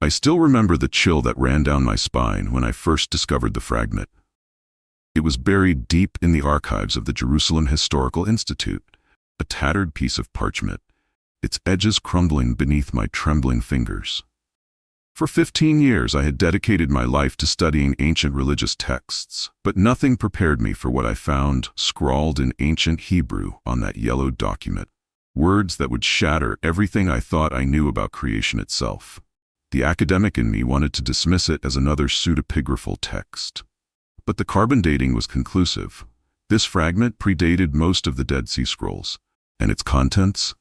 I still remember the chill that ran down my spine when I first discovered the fragment. It was buried deep in the archives of the Jerusalem Historical Institute, a tattered piece of parchment, its edges crumbling beneath my trembling fingers. For 15 years I had dedicated my life to studying ancient religious texts, but nothing prepared me for what I found scrawled in ancient Hebrew on that yellowed document. Words that would shatter everything I thought I knew about creation itself. The academic in me wanted to dismiss it as another pseudepigraphal text. But the carbon dating was conclusive. This fragment predated most of the Dead Sea Scrolls, and its contents?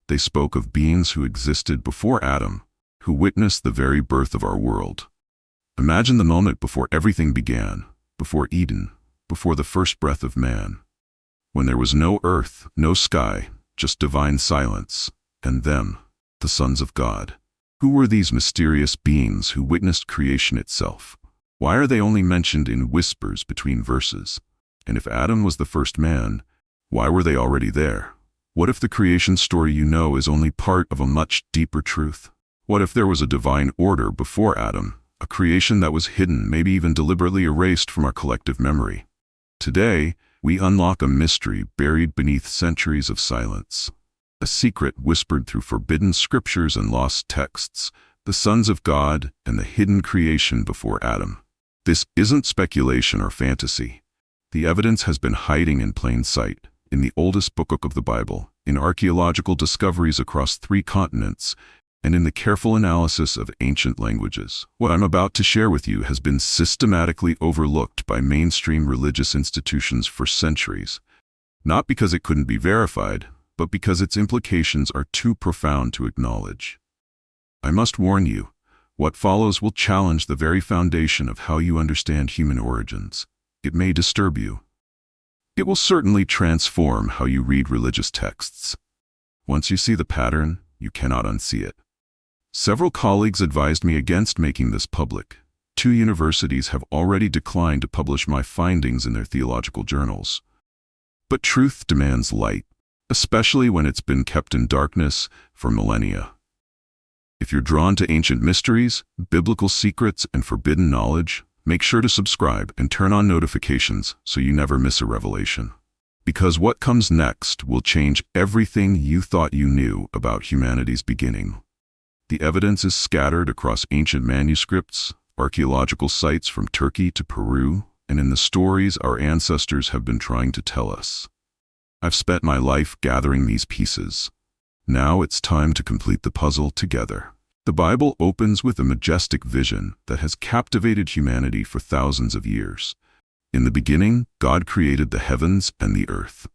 They spoke of beings who existed before Adam, who witnessed the very birth of our world. Imagine the moment before everything began, before Eden, before the first breath of man, when there was no earth, no sky, just divine silence, and them, the sons of God. Who were these mysterious beings who witnessed creation itself? Why are they only mentioned in whispers between verses? And if Adam was the first man, why were they already there? What if the creation story you know is only part of a much deeper truth? What if there was a divine order before Adam, a creation that was hidden, maybe even deliberately erased from our collective memory? Today, we unlock a mystery buried beneath centuries of silence. A secret whispered through forbidden scriptures and lost texts, the sons of God and the hidden creation before Adam. This isn't speculation or fantasy. The evidence has been hiding in plain sight, in the oldest book of the Bible, in archaeological discoveries across 3 continents, and in the careful analysis of ancient languages. What I'm about to share with you has been systematically overlooked by mainstream religious institutions for centuries, not because it couldn't be verified, but because its implications are too profound to acknowledge. I must warn you, what follows will challenge the very foundation of how you understand human origins. It may disturb you. It will certainly transform how you read religious texts. Once you see the pattern, you cannot unsee it. Several colleagues advised me against making this public. 2 universities have already declined to publish my findings in their theological journals. But truth demands light, especially when it's been kept in darkness for millennia. If you're drawn to ancient mysteries, biblical secrets, and forbidden knowledge, make sure to subscribe and turn on notifications so you never miss a revelation. Because what comes next will change everything you thought you knew about humanity's beginning. The evidence is scattered across ancient manuscripts, archaeological sites from Turkey to Peru, and in the stories our ancestors have been trying to tell us. I've spent my life gathering these pieces. Now it's time to complete the puzzle together. The Bible opens with a majestic vision that has captivated humanity for thousands of years. In the beginning, God created the heavens and the earth.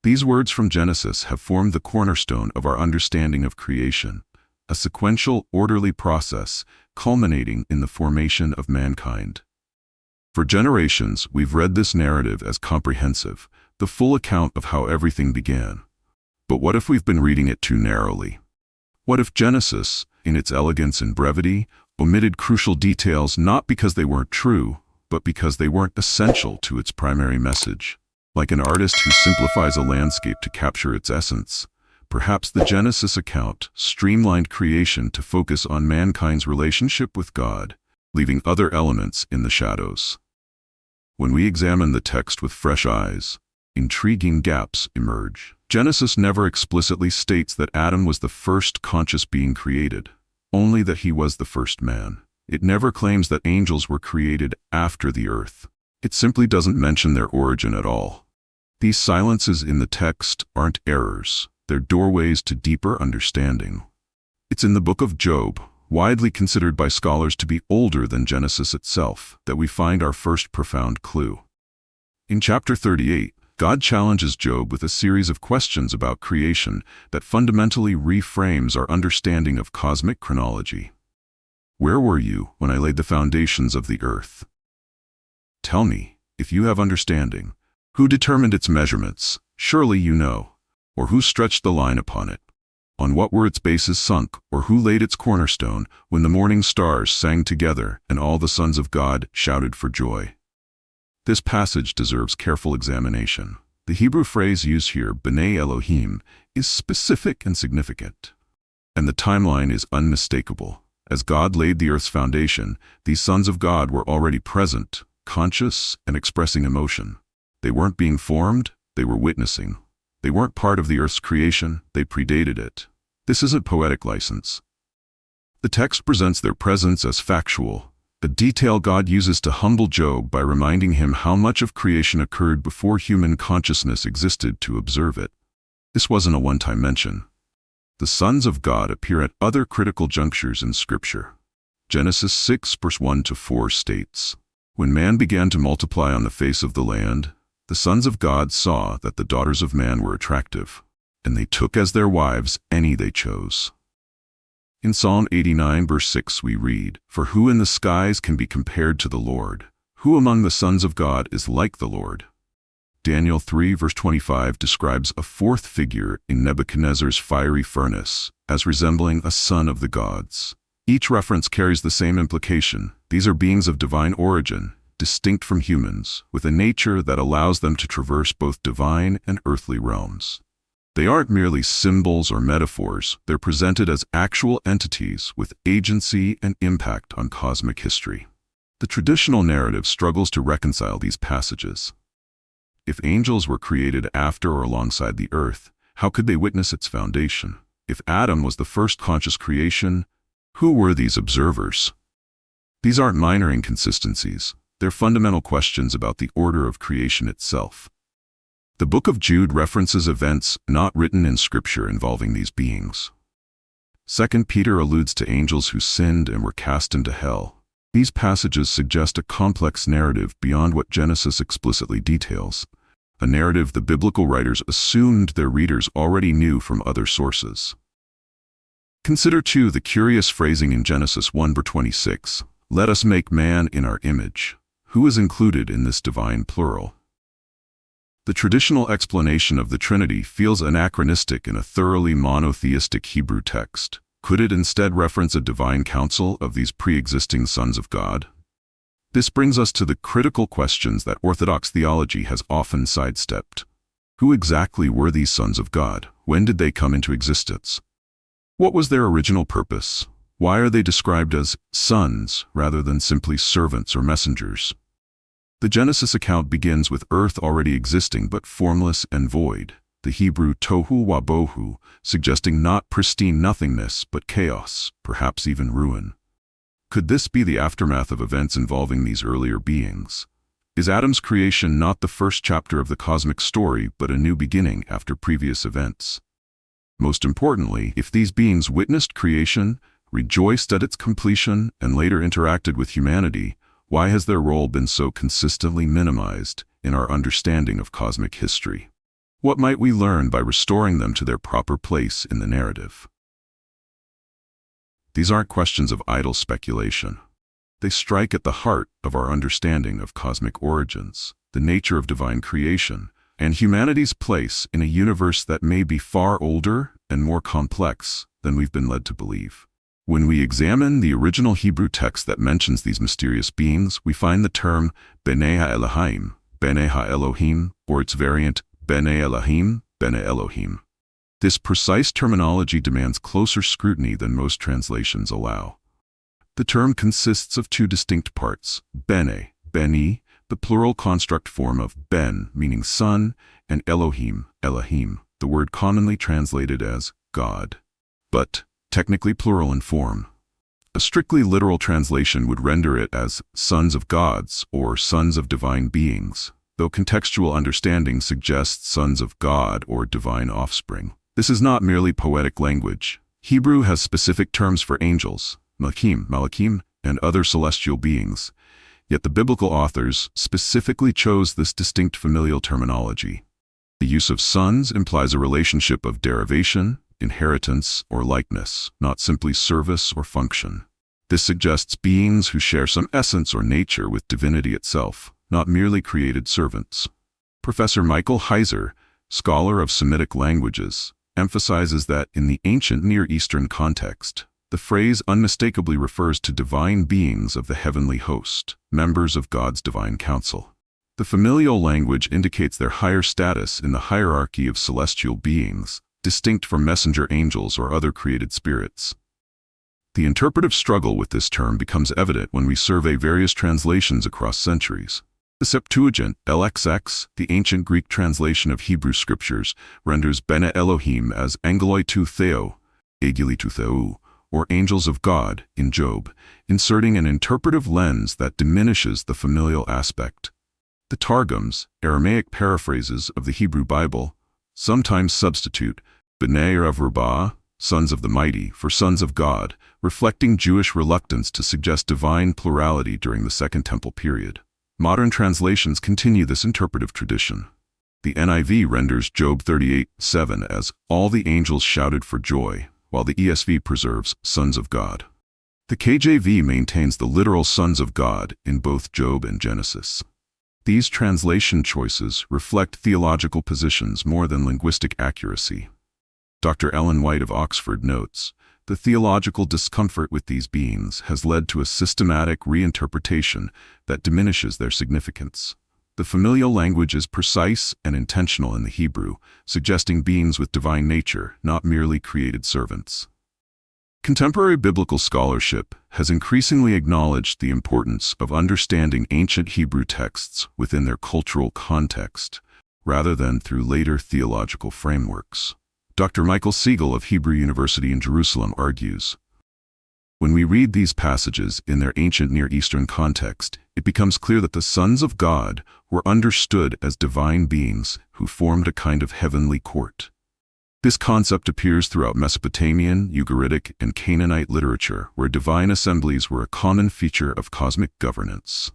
These words from Genesis have formed the cornerstone of our understanding of creation, a sequential, orderly process culminating in the formation of mankind. For generations, we've read this narrative as comprehensive, the full account of how everything began. But what if we've been reading it too narrowly? What if Genesis, in its elegance and brevity, omitted crucial details not because they weren't true, but because they weren't essential to its primary message? Like an artist who simplifies a landscape to capture its essence, perhaps the Genesis account streamlined creation to focus on mankind's relationship with God, leaving other elements in the shadows. When we examine the text with fresh eyes, intriguing gaps emerge. Genesis never explicitly states that Adam was the first conscious being created, only that he was the first man. It never claims that angels were created after the earth. It simply doesn't mention their origin at all. These silences in the text aren't errors, they're doorways to deeper understanding. It's in the book of Job, widely considered by scholars to be older than Genesis itself, that we find our first profound clue. In chapter 38, God challenges Job with a series of questions about creation that fundamentally reframes our understanding of cosmic chronology. Where were you when I laid the foundations of the earth? Tell me, if you have understanding, who determined its measurements? Surely you know. Or who stretched the line upon it? On what were its bases sunk, or who laid its cornerstone when the morning stars sang together and all the sons of God shouted for joy? This passage deserves careful examination. The Hebrew phrase used here, B'nai Elohim, is specific and significant. And the timeline is unmistakable. As God laid the earth's foundation, these sons of God were already present, conscious, and expressing emotion. They weren't being formed, they were witnessing. They weren't part of the earth's creation, they predated it. This isn't poetic license. The text presents their presence as factual, a detail God uses to humble Job by reminding him how much of creation occurred before human consciousness existed to observe it. This wasn't a one-time mention. The sons of God appear at other critical junctures in Scripture. Genesis 6 verse 1-4 states, "When man began to multiply on the face of the land, the sons of God saw that the daughters of man were attractive, and they took as their wives any they chose." In Psalm 89 verse 6 we read, "For who in the skies can be compared to the Lord? Who among the sons of God is like the Lord?" Daniel 3 verse 25 describes a fourth figure in Nebuchadnezzar's fiery furnace as resembling a son of the gods. Each reference carries the same implication. These are beings of divine origin, distinct from humans, with a nature that allows them to traverse both divine and earthly realms. They aren't merely symbols or metaphors, they're presented as actual entities with agency and impact on cosmic history. The traditional narrative struggles to reconcile these passages. If angels were created after or alongside the earth, how could they witness its foundation? If Adam was the first conscious creation, who were these observers? These aren't minor inconsistencies, they're fundamental questions about the order of creation itself. The book of Jude references events not written in Scripture involving these beings. 2 Peter alludes to angels who sinned and were cast into hell. These passages suggest a complex narrative beyond what Genesis explicitly details, a narrative the biblical writers assumed their readers already knew from other sources. Consider too the curious phrasing in Genesis 1 verse 26, "Let us make man in our image." Who is included in this divine plural? The traditional explanation of the Trinity feels anachronistic in a thoroughly monotheistic Hebrew text. Could it instead reference a divine council of these pre-existing sons of God? This brings us to the critical questions that Orthodox theology has often sidestepped. Who exactly were these sons of God? When did they come into existence? What was their original purpose? Why are they described as sons rather than simply servants or messengers? The Genesis account begins with earth already existing but formless and void, the Hebrew tohu wabohu, suggesting not pristine nothingness but chaos, perhaps even ruin. Could this be the aftermath of events involving these earlier beings? Is Adam's creation not the first chapter of the cosmic story but a new beginning after previous events? Most importantly, if these beings witnessed creation, rejoiced at its completion, and later interacted with humanity, why has their role been so consistently minimized in our understanding of cosmic history? What might we learn by restoring them to their proper place in the narrative? These aren't questions of idle speculation. They strike at the heart of our understanding of cosmic origins, the nature of divine creation, and humanity's place in a universe that may be far older and more complex than we've been led to believe. When we examine the original Hebrew text that mentions these mysterious beings, we find the term B'nai HaElohim, B'nai HaElohim, or its variant B'nai Elohim, B'nai Elohim. This precise terminology demands closer scrutiny than most translations allow. The term consists of two distinct parts, Bene, Beni, the plural construct form of Ben, meaning son, and Elohim, Elohim, the word commonly translated as God, but technically plural in form. A strictly literal translation would render it as sons of gods or sons of divine beings, though contextual understanding suggests sons of God or divine offspring. This is not merely poetic language. Hebrew has specific terms for angels, Malachim, and other celestial beings, yet the biblical authors specifically chose this distinct familial terminology. The use of sons implies a relationship of derivation, inheritance, or likeness, not simply service or function. This suggests beings who share some essence or nature with divinity itself, not merely created servants. Professor Michael Heiser, scholar of Semitic languages, emphasizes that in the ancient Near Eastern context, the phrase unmistakably refers to divine beings of the heavenly host, members of God's divine council. The familial language indicates their higher status in the hierarchy of celestial beings, distinct from messenger angels or other created spirits. The interpretive struggle with this term becomes evident when we survey various translations across centuries. The Septuagint, LXX, the ancient Greek translation of Hebrew scriptures, renders Bene Elohim as Angeloi tu Theo, Agili tu Theou, or angels of God, in Job, inserting an interpretive lens that diminishes the familial aspect. The Targums, Aramaic paraphrases of the Hebrew Bible, sometimes substitute B'nai Rav Rabbah, sons of the mighty, for sons of God, reflecting Jewish reluctance to suggest divine plurality during the Second Temple period. Modern translations continue this interpretive tradition. The NIV renders Job 38:7 as all the angels shouted for joy, while the ESV preserves sons of God. The KJV maintains the literal sons of God in both Job and Genesis. These translation choices reflect theological positions more than linguistic accuracy. Dr. Ellen White of Oxford notes, the theological discomfort with these beings has led to a systematic reinterpretation that diminishes their significance. The familial language is precise and intentional in the Hebrew, suggesting beings with divine nature, not merely created servants. Contemporary biblical scholarship has increasingly acknowledged the importance of understanding ancient Hebrew texts within their cultural context, rather than through later theological frameworks. Dr. Michael Siegel of Hebrew University in Jerusalem argues, when we read these passages in their ancient Near Eastern context, it becomes clear that the sons of God were understood as divine beings who formed a kind of heavenly court. This concept appears throughout Mesopotamian, Ugaritic, and Canaanite literature, where divine assemblies were a common feature of cosmic governance.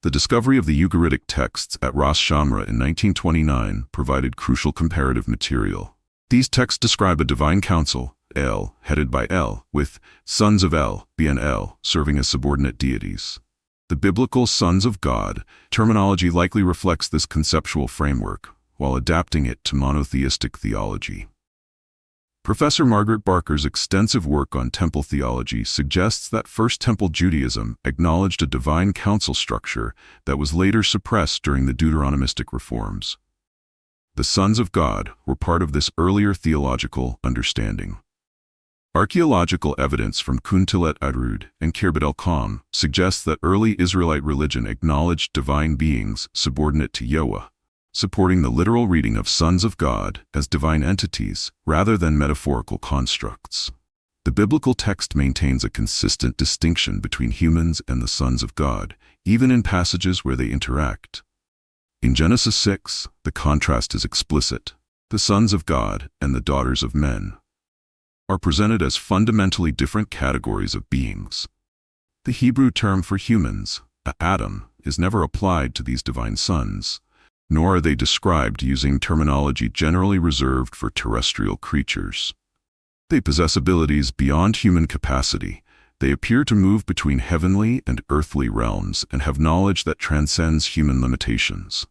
The discovery of the Ugaritic texts at Ras Shamra in 1929 provided crucial comparative material. These texts describe a divine council, El, headed by El, with sons of El, BNL, serving as subordinate deities. The biblical sons of God terminology likely reflects this conceptual framework, while adapting it to monotheistic theology. Professor Margaret Barker's extensive work on temple theology suggests that First Temple Judaism acknowledged a divine council structure that was later suppressed during the Deuteronomistic reforms. The sons of God were part of this earlier theological understanding. Archaeological evidence from Kuntilet Arud and Khirbet el-Qam suggests that early Israelite religion acknowledged divine beings subordinate to Yahweh, supporting the literal reading of sons of God as divine entities rather than metaphorical constructs. The biblical text maintains a consistent distinction between humans and the sons of God, even in passages where they interact. In Genesis 6, the contrast is explicit. The sons of God and the daughters of men are presented as fundamentally different categories of beings. The Hebrew term for humans, Adam, is never applied to these divine sons, nor are they described using terminology generally reserved for terrestrial creatures. They possess abilities beyond human capacity. They appear to move between heavenly and earthly realms and have knowledge that transcends human limitations.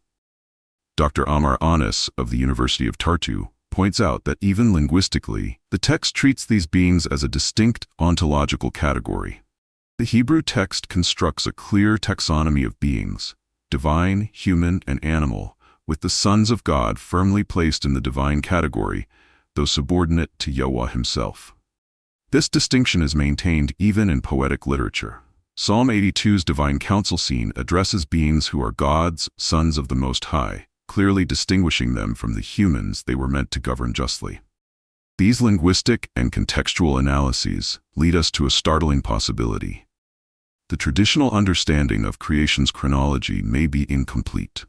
Dr. Amar Anis of the University of Tartu points out that even linguistically, the text treats these beings as a distinct ontological category. The Hebrew text constructs a clear taxonomy of beings, divine, human, and animal, with the sons of God firmly placed in the divine category, though subordinate to Yahweh himself. This distinction is maintained even in poetic literature. Psalm 82's divine council scene addresses beings who are God's sons of the Most High, clearly distinguishing them from the humans they were meant to govern justly. These linguistic and contextual analyses lead us to a startling possibility. The traditional understanding of creation's chronology may be incomplete.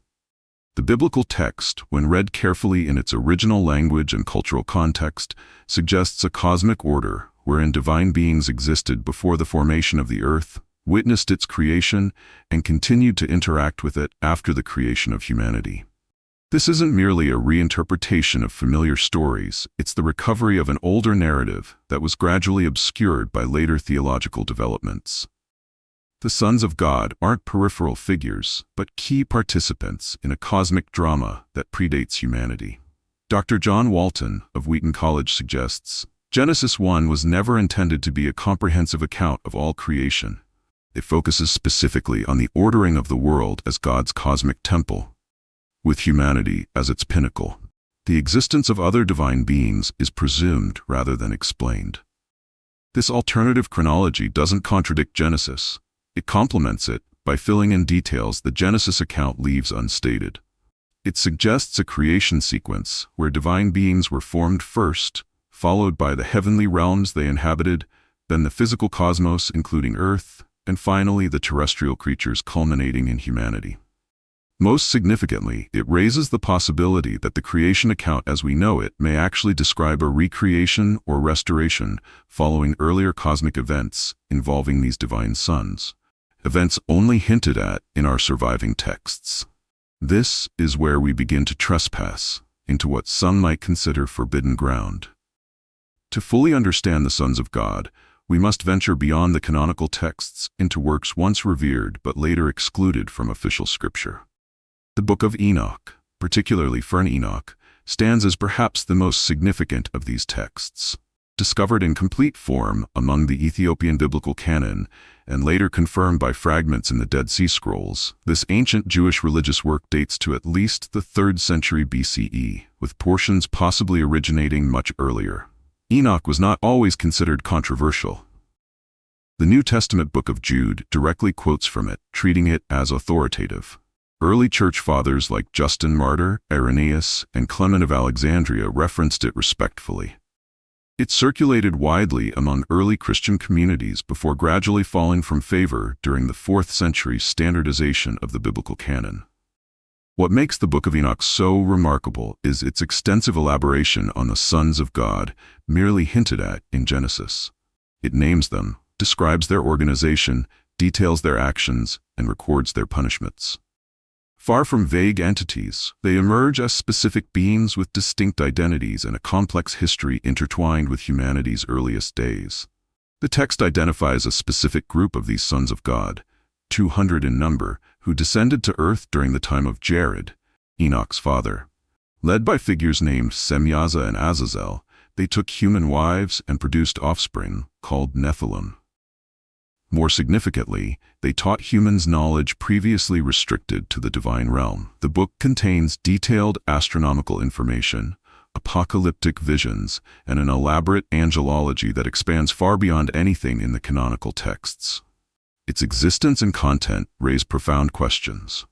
The biblical text, when read carefully in its original language and cultural context, suggests a cosmic order wherein divine beings existed before the formation of the earth, witnessed its creation, and continued to interact with it after the creation of humanity. This isn't merely a reinterpretation of familiar stories, it's the recovery of an older narrative that was gradually obscured by later theological developments. The sons of God aren't peripheral figures, but key participants in a cosmic drama that predates humanity. Dr. John Walton of Wheaton College suggests, Genesis 1 was never intended to be a comprehensive account of all creation. It focuses specifically on the ordering of the world as God's cosmic temple, with humanity as its pinnacle. The existence of other divine beings is presumed rather than explained. This alternative chronology doesn't contradict Genesis. It complements it by filling in details the Genesis account leaves unstated. It suggests a creation sequence where divine beings were formed first, followed by the heavenly realms they inhabited, then the physical cosmos including Earth, and finally the terrestrial creatures culminating in humanity. Most significantly, it raises the possibility that the creation account as we know it may actually describe a recreation or restoration following earlier cosmic events involving these divine sons, events only hinted at in our surviving texts. This is where we begin to trespass into what some might consider forbidden ground. To fully understand the sons of God, we must venture beyond the canonical texts into works once revered but later excluded from official scripture. The Book of Enoch, particularly Fern Enoch, stands as perhaps the most significant of these texts. Discovered in complete form among the Ethiopian biblical canon and later confirmed by fragments in the Dead Sea Scrolls, this ancient Jewish religious work dates to at least the 3rd century BCE, with portions possibly originating much earlier. Enoch was not always considered controversial. The New Testament Book of Jude directly quotes from it, treating it as authoritative. Early church fathers like Justin Martyr, Irenaeus, and Clement of Alexandria referenced it respectfully. It circulated widely among early Christian communities before gradually falling from favor during the 4th century standardization of the biblical canon. What makes the Book of Enoch so remarkable is its extensive elaboration on the sons of God, merely hinted at in Genesis. It names them, describes their organization, details their actions, and records their punishments. Far from vague entities, they emerge as specific beings with distinct identities and a complex history intertwined with humanity's earliest days. The text identifies a specific group of these sons of God, 200 in number, who descended to earth during the time of Jared, Enoch's father. Led by figures named Semyaza and Azazel, they took human wives and produced offspring, called Nephilim. More significantly, they taught humans knowledge previously restricted to the divine realm. The book contains detailed astronomical information, apocalyptic visions, and an elaborate angelology that expands far beyond anything in the canonical texts. Its existence and content raise profound questions.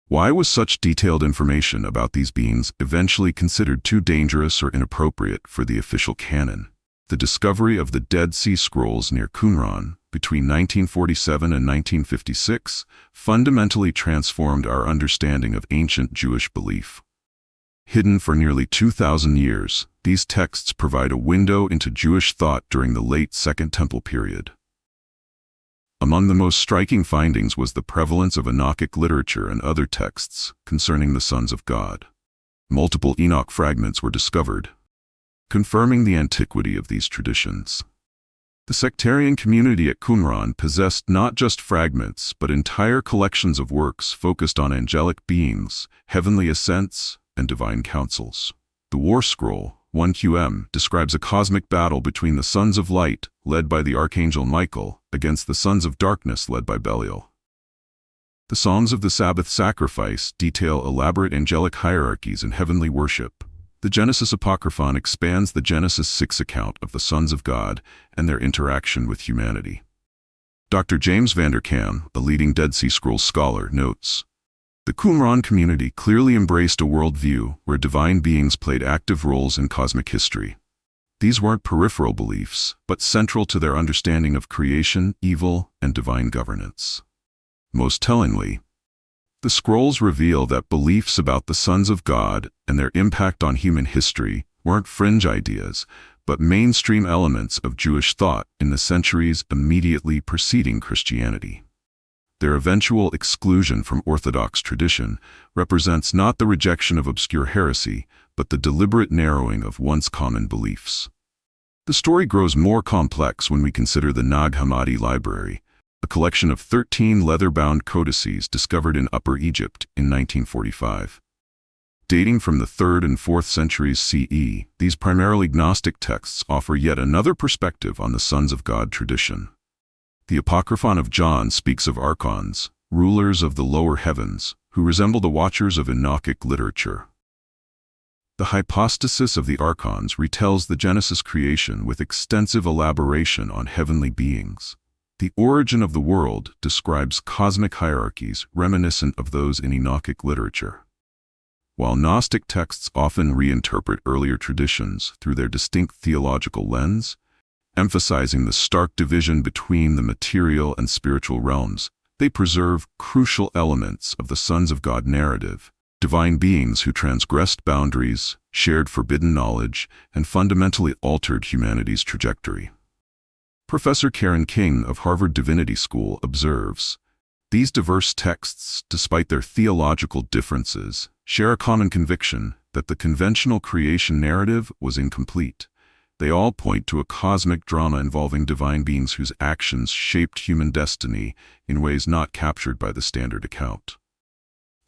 Why was such detailed information about these beings eventually considered too dangerous or inappropriate for the official canon? The discovery of the Dead Sea Scrolls near Qumran between 1947 and 1956 fundamentally transformed our understanding of ancient Jewish belief. Hidden for nearly 2,000 years, these texts provide a window into Jewish thought during the late Second Temple period. Among the most striking findings was the prevalence of Enochic literature and other texts concerning the sons of God. Multiple Enoch fragments were discovered, confirming the antiquity of these traditions. The sectarian community at Qumran possessed not just fragments but entire collections of works focused on angelic beings, heavenly ascents, and divine councils. The War Scroll, 1QM, describes a cosmic battle between the sons of light, led by the archangel Michael, against the sons of darkness led by Belial. The Songs of the Sabbath Sacrifice detail elaborate angelic hierarchies and heavenly worship. The Genesis Apocryphon expands the Genesis 6 account of the sons of God and their interaction with humanity. Dr. James Vanderkam, a leading Dead Sea Scrolls scholar, notes, "The Qumran community clearly embraced a worldview where divine beings played active roles in cosmic history. These weren't peripheral beliefs, but central to their understanding of creation, evil, and divine governance." Most tellingly, the scrolls reveal that beliefs about the sons of God and their impact on human history weren't fringe ideas, but mainstream elements of Jewish thought in the centuries immediately preceding Christianity. Their eventual exclusion from Orthodox tradition represents not the rejection of obscure heresy, but the deliberate narrowing of once common beliefs. The story grows more complex when we consider the Nag Hammadi Library, a collection of 13 leather-bound codices discovered in Upper Egypt in 1945. Dating from the 3rd and 4th centuries CE, these primarily Gnostic texts offer yet another perspective on the Sons of God tradition. The Apocryphon of John speaks of archons, rulers of the lower heavens, who resemble the watchers of Enochic literature. The hypostasis of the archons retells the Genesis creation with extensive elaboration on heavenly beings. The origin of the world describes cosmic hierarchies reminiscent of those in Enochic literature. While Gnostic texts often reinterpret earlier traditions through their distinct theological lens, emphasizing the stark division between the material and spiritual realms, they preserve crucial elements of the Sons of God narrative, divine beings who transgressed boundaries, shared forbidden knowledge, and fundamentally altered humanity's trajectory. Professor Karen King of Harvard Divinity School observes, "These diverse texts, despite their theological differences, share a common conviction that the conventional creation narrative was incomplete. They all point to a cosmic drama involving divine beings whose actions shaped human destiny in ways not captured by the standard account."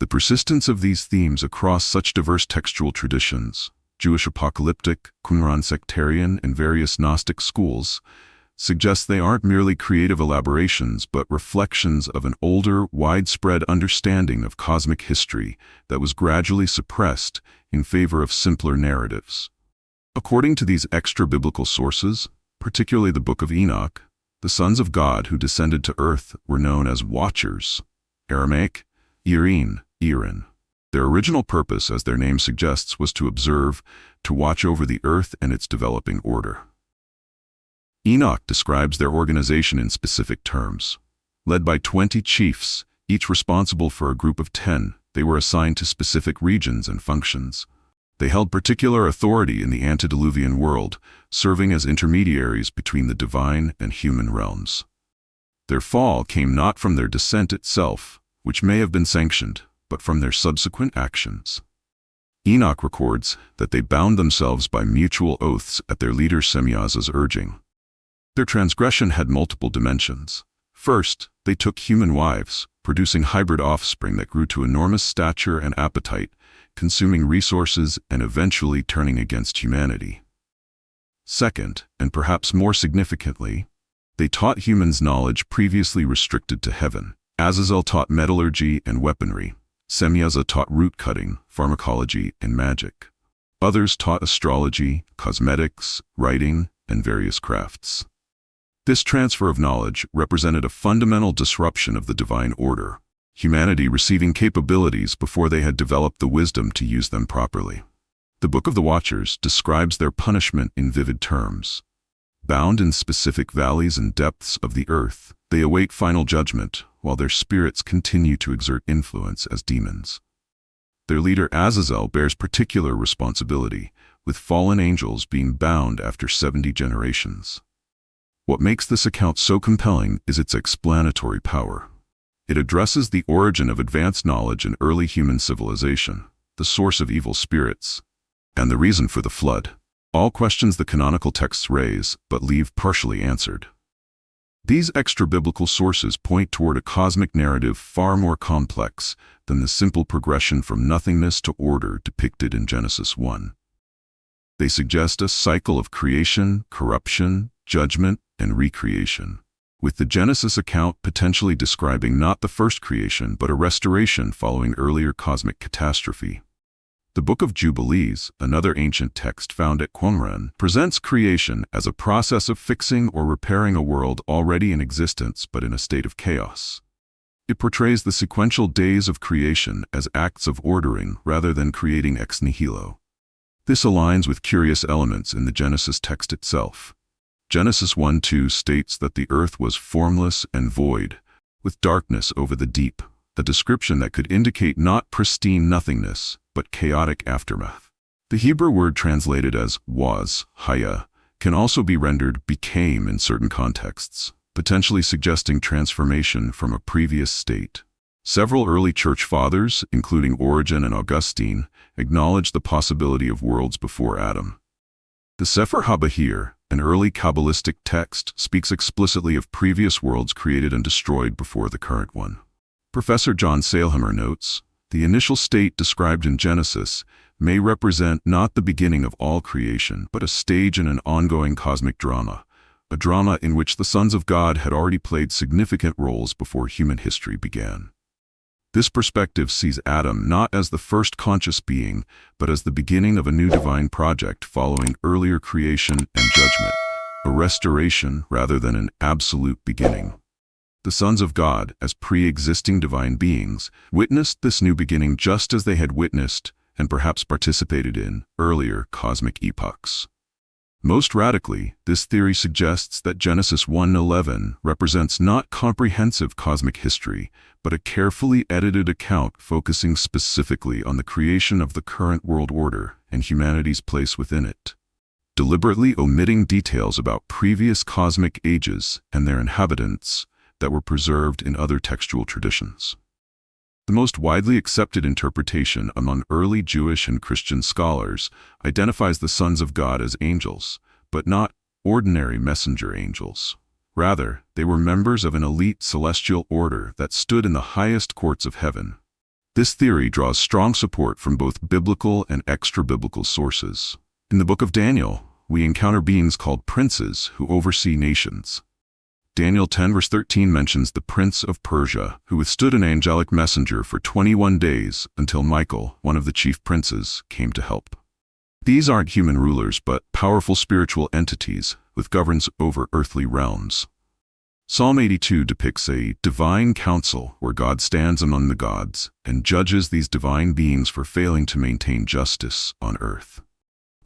The persistence of these themes across such diverse textual traditions, Jewish apocalyptic, Qumran sectarian, and various Gnostic schools, suggests they aren't merely creative elaborations but reflections of an older, widespread understanding of cosmic history that was gradually suppressed in favor of simpler narratives. According to these extra-biblical sources, particularly the Book of Enoch, the sons of God who descended to earth were known as Watchers, Aramaic, Irin. Their original purpose, as their name suggests, was to observe, to watch over the earth and its developing order. Enoch describes their organization in specific terms. Led by 20 chiefs, each responsible for a group of 10, they were assigned to specific regions and functions. They held particular authority in the antediluvian world, serving as intermediaries between the divine and human realms. Their fall came not from their descent itself, which may have been sanctioned, but from their subsequent actions. Enoch records that they bound themselves by mutual oaths at their leader Semyaza's urging. Their transgression had multiple dimensions. First, they took human wives, producing hybrid offspring that grew to enormous stature and appetite, consuming resources and eventually turning against humanity. Second, and perhaps more significantly, they taught humans knowledge previously restricted to heaven. Azazel taught metallurgy and weaponry. Semyaza taught root cutting, pharmacology, and magic. Others taught astrology, cosmetics, writing, and various crafts. This transfer of knowledge represented a fundamental disruption of the divine order, humanity receiving capabilities before they had developed the wisdom to use them properly. The Book of the Watchers describes their punishment in vivid terms. Bound in specific valleys and depths of the earth, they await final judgment, while their spirits continue to exert influence as demons. Their leader Azazel bears particular responsibility, with fallen angels being bound after 70 generations. What makes this account so compelling is its explanatory power. It addresses the origin of advanced knowledge in early human civilization, the source of evil spirits, and the reason for the flood. All questions the canonical texts raise, but leave partially answered. These extra-biblical sources point toward a cosmic narrative far more complex than the simple progression from nothingness to order depicted in Genesis 1. They suggest a cycle of creation, corruption, judgment, and recreation, with the Genesis account potentially describing not the first creation but a restoration following earlier cosmic catastrophe. The Book of Jubilees, another ancient text found at Qumran, presents creation as a process of fixing or repairing a world already in existence but in a state of chaos. It portrays the sequential days of creation as acts of ordering rather than creating ex nihilo. This aligns with curious elements in the Genesis text itself. Genesis 1:2 states that the earth was formless and void, with darkness over the deep, a description that could indicate not pristine nothingness, but chaotic aftermath. The Hebrew word translated as was, haya, can also be rendered became in certain contexts, potentially suggesting transformation from a previous state. Several early church fathers, including Origen and Augustine, acknowledged the possibility of worlds before Adam. The Sefer HaBahir, an early Kabbalistic text, speaks explicitly of previous worlds created and destroyed before the current one. Professor John Sailhamer notes, the initial state described in Genesis may represent not the beginning of all creation, but a stage in an ongoing cosmic drama, a drama in which the sons of God had already played significant roles before human history began. This perspective sees Adam not as the first conscious being, but as the beginning of a new divine project following earlier creation and judgment, a restoration rather than an absolute beginning. The sons of God, as pre-existing divine beings, witnessed this new beginning just as they had witnessed, and perhaps participated in, earlier cosmic epochs. Most radically, this theory suggests that Genesis 1:11 represents not comprehensive cosmic history, but a carefully edited account focusing specifically on the creation of the current world order and humanity's place within it, deliberately omitting details about previous cosmic ages and their inhabitants that were preserved in other textual traditions. The most widely accepted interpretation among early Jewish and Christian scholars identifies the sons of God as angels, but not ordinary messenger angels. Rather, they were members of an elite celestial order that stood in the highest courts of heaven. This theory draws strong support from both biblical and extra-biblical sources. In the book of Daniel, we encounter beings called princes who oversee nations. Daniel 10 verse 13 mentions the prince of Persia, who withstood an angelic messenger for 21 days until Michael, one of the chief princes, came to help. These aren't human rulers, but powerful spiritual entities with governance over earthly realms. Psalm 82 depicts a divine council where God stands among the gods and judges these divine beings for failing to maintain justice on earth.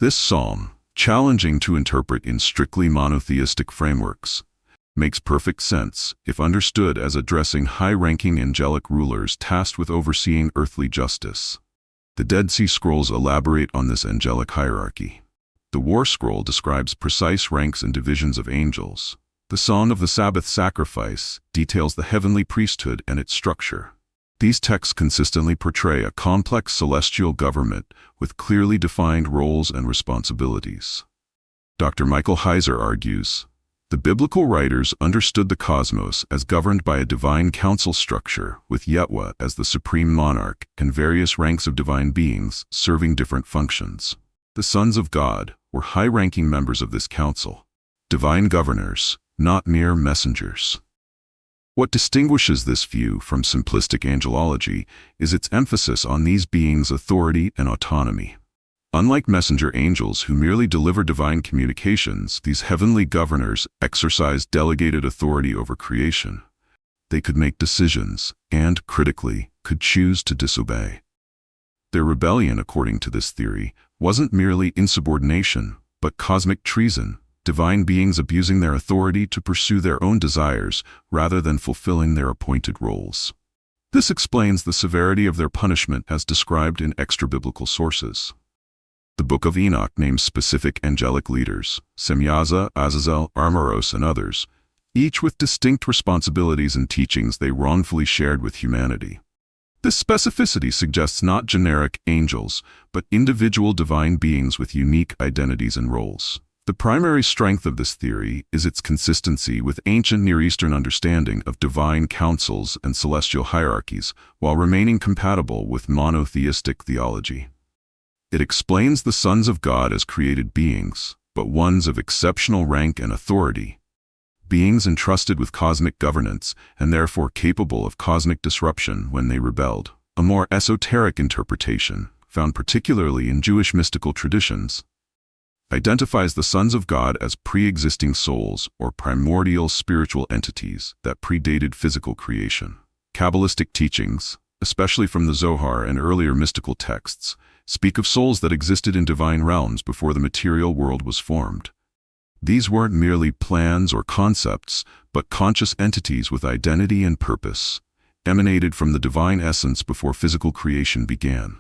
This psalm, challenging to interpret in strictly monotheistic frameworks, makes perfect sense if understood as addressing high-ranking angelic rulers tasked with overseeing earthly justice. The Dead Sea Scrolls elaborate on this angelic hierarchy. The War Scroll describes precise ranks and divisions of angels. The Song of the Sabbath Sacrifice details the heavenly priesthood and its structure. These texts consistently portray a complex celestial government with clearly defined roles and responsibilities. Dr. Michael Heiser argues, the biblical writers understood the cosmos as governed by a divine council structure, with Yahweh as the supreme monarch and various ranks of divine beings serving different functions. The sons of God were high-ranking members of this council, divine governors, not mere messengers. What distinguishes this view from simplistic angelology is its emphasis on these beings' authority and autonomy. Unlike messenger angels who merely deliver divine communications, these heavenly governors exercised delegated authority over creation. They could make decisions and, critically, could choose to disobey. Their rebellion, according to this theory, wasn't merely insubordination, but cosmic treason, divine beings abusing their authority to pursue their own desires rather than fulfilling their appointed roles. This explains the severity of their punishment as described in extra-biblical sources. The Book of Enoch names specific angelic leaders, Semyaza, Azazel, Armaros, and others, each with distinct responsibilities and teachings they wrongfully shared with humanity. This specificity suggests not generic angels, but individual divine beings with unique identities and roles. The primary strength of this theory is its consistency with ancient Near Eastern understanding of divine councils and celestial hierarchies, while remaining compatible with monotheistic theology. It explains the sons of God as created beings, but ones of exceptional rank and authority, beings entrusted with cosmic governance and therefore capable of cosmic disruption when they rebelled. A more esoteric interpretation, found particularly in Jewish mystical traditions, identifies the sons of God as pre-existing souls or primordial spiritual entities that predated physical creation. Kabbalistic teachings, especially from the Zohar and earlier mystical texts, speak of souls that existed in divine realms before the material world was formed. These weren't merely plans or concepts, but conscious entities with identity and purpose, emanated from the divine essence before physical creation began.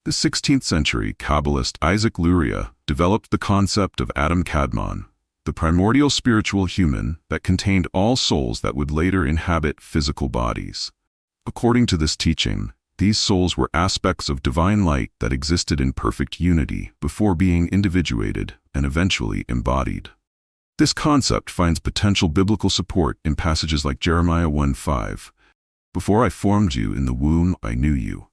The 16th century Kabbalist Isaac Luria developed the concept of Adam Kadmon, the primordial spiritual human that contained all souls that would later inhabit physical bodies. According to this teaching, these souls were aspects of divine light that existed in perfect unity before being individuated and eventually embodied. This concept finds potential biblical support in passages like Jeremiah 1:5. Before I formed you in the womb, I knew you.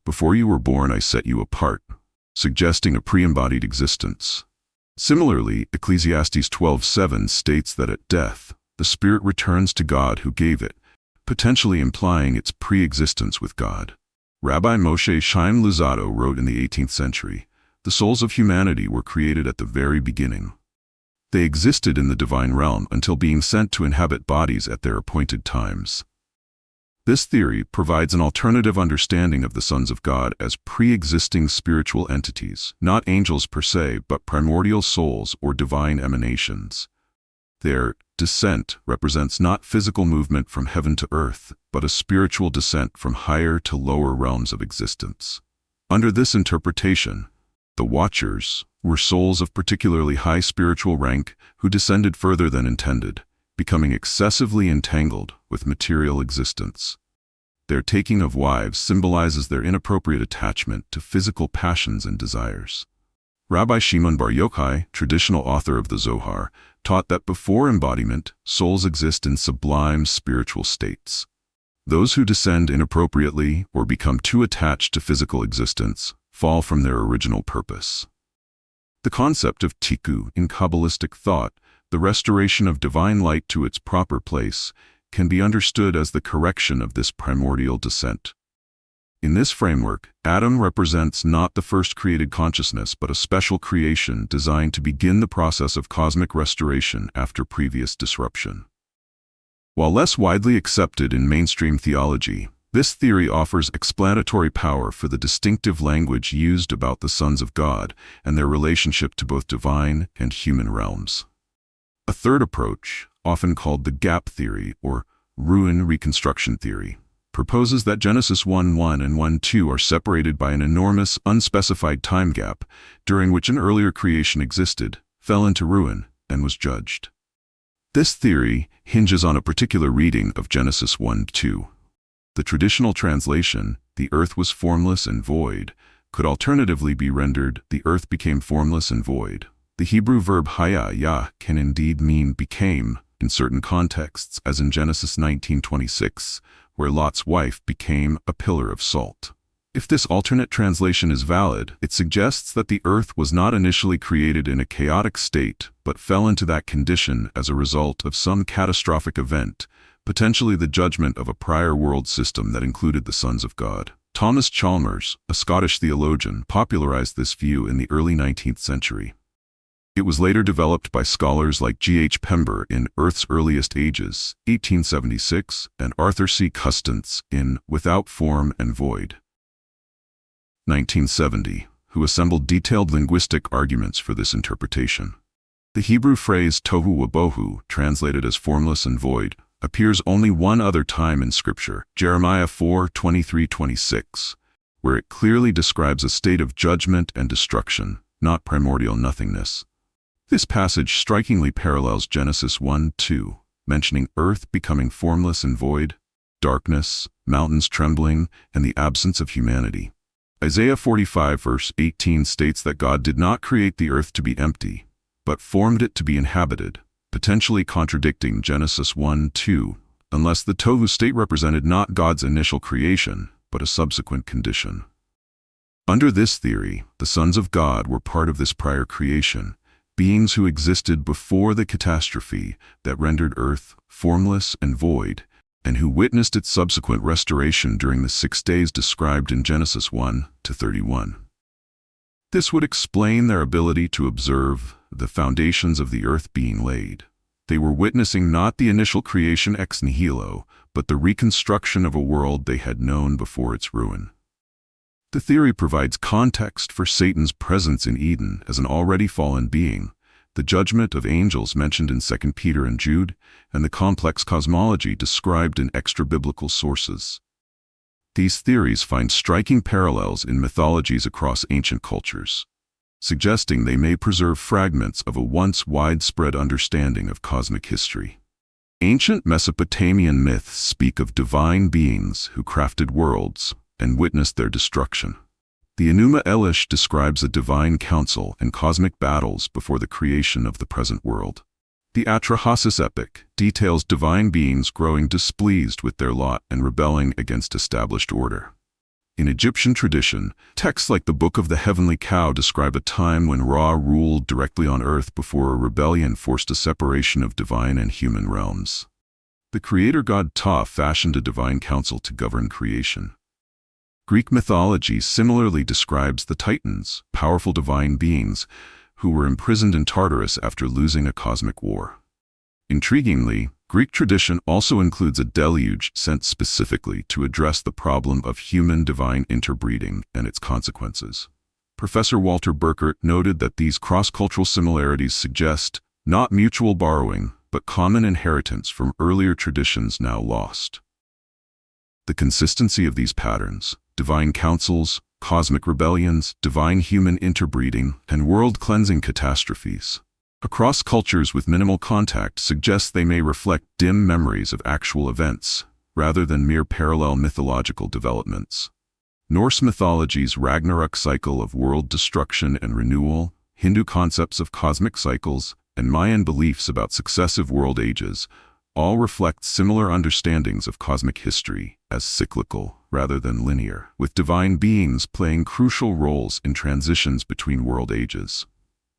Before you were born, I set you apart, suggesting a pre-embodied existence. Similarly, Ecclesiastes 12:7 states that at death, the spirit returns to God who gave it, potentially implying its pre-existence with God. Rabbi Moshe Chaim Luzzatto wrote in the 18th century, "The souls of humanity were created at the very beginning. They existed in the divine realm until being sent to inhabit bodies at their appointed times." This theory provides an alternative understanding of the sons of God as pre-existing spiritual entities, not angels per se, but primordial souls or divine emanations. Their descent represents not physical movement from heaven to earth, but a spiritual descent from higher to lower realms of existence. Under this interpretation, the Watchers were souls of particularly high spiritual rank who descended further than intended, becoming excessively entangled with material existence. Their taking of wives symbolizes their inappropriate attachment to physical passions and desires. Rabbi Shimon Bar Yochai, traditional author of the Zohar, taught that before embodiment, souls exist in sublime spiritual states. Those who descend inappropriately or become too attached to physical existence fall from their original purpose. The concept of tikkun in Kabbalistic thought, the restoration of divine light to its proper place, can be understood as the correction of this primordial descent. In this framework, Adam represents not the first created consciousness but a special creation designed to begin the process of cosmic restoration after previous disruption. While less widely accepted in mainstream theology, this theory offers explanatory power for the distinctive language used about the sons of God and their relationship to both divine and human realms. A third approach, often called the gap theory or ruin reconstruction theory, proposes that Genesis 1:1 and 1:2 are separated by an enormous, unspecified time gap during which an earlier creation existed, fell into ruin, and was judged. This theory hinges on a particular reading of Genesis 1:2. The traditional translation, "the earth was formless and void," could alternatively be rendered, "the earth became formless and void." The Hebrew verb haya can indeed mean became in certain contexts, as in Genesis 19:26, where Lot's wife became a pillar of salt. If this alternate translation is valid, it suggests that the earth was not initially created in a chaotic state, but fell into that condition as a result of some catastrophic event, potentially the judgment of a prior world system that included the sons of God. Thomas Chalmers, a Scottish theologian, popularized this view in the early 19th century. It was later developed by scholars like G.H. Pember in Earth's Earliest Ages, 1876, and Arthur C. Custance in Without Form and Void, 1970, who assembled detailed linguistic arguments for this interpretation. The Hebrew phrase tohu wabohu, translated as formless and void, appears only one other time in Scripture, Jeremiah 4:23-26, where it clearly describes a state of judgment and destruction, not primordial nothingness. This passage strikingly parallels Genesis 1:2, mentioning earth becoming formless and void, darkness, mountains trembling, and the absence of humanity. Isaiah 45 verse 18 states that God did not create the earth to be empty, but formed it to be inhabited, potentially contradicting Genesis 1:2, unless the tohu state represented not God's initial creation, but a subsequent condition. Under this theory, the sons of God were part of this prior creation, beings who existed before the catastrophe that rendered earth formless and void, and who witnessed its subsequent restoration during the 6 days described in Genesis 1-31. This would explain their ability to observe the foundations of the earth being laid. They were witnessing not the initial creation ex nihilo, but the reconstruction of a world they had known before its ruin. The theory provides context for Satan's presence in Eden as an already fallen being, the judgment of angels mentioned in 2 Peter and Jude, and the complex cosmology described in extra-biblical sources. These theories find striking parallels in mythologies across ancient cultures, suggesting they may preserve fragments of a once widespread understanding of cosmic history. Ancient Mesopotamian myths speak of divine beings who crafted worlds and witnessed their destruction. The Enuma Elish describes a divine council and cosmic battles before the creation of the present world. The Atrahasis epic details divine beings growing displeased with their lot and rebelling against established order. In Egyptian tradition, texts like the Book of the Heavenly Cow describe a time when Ra ruled directly on earth before a rebellion forced a separation of divine and human realms. The creator god Ptah fashioned a divine council to govern creation. Greek mythology similarly describes the Titans, powerful divine beings, who were imprisoned in Tartarus after losing a cosmic war. Intriguingly, Greek tradition also includes a deluge sent specifically to address the problem of human-divine interbreeding and its consequences. Professor Walter Burkert noted that these cross-cultural similarities suggest not mutual borrowing, but common inheritance from earlier traditions now lost. The consistency of these patterns, divine councils, cosmic rebellions, divine human interbreeding, and world-cleansing catastrophes, across cultures with minimal contact suggests they may reflect dim memories of actual events, rather than mere parallel mythological developments. Norse mythology's Ragnarok cycle of world destruction and renewal, Hindu concepts of cosmic cycles, and Mayan beliefs about successive world ages all reflect similar understandings of cosmic history as cyclical rather than linear, with divine beings playing crucial roles in transitions between world ages.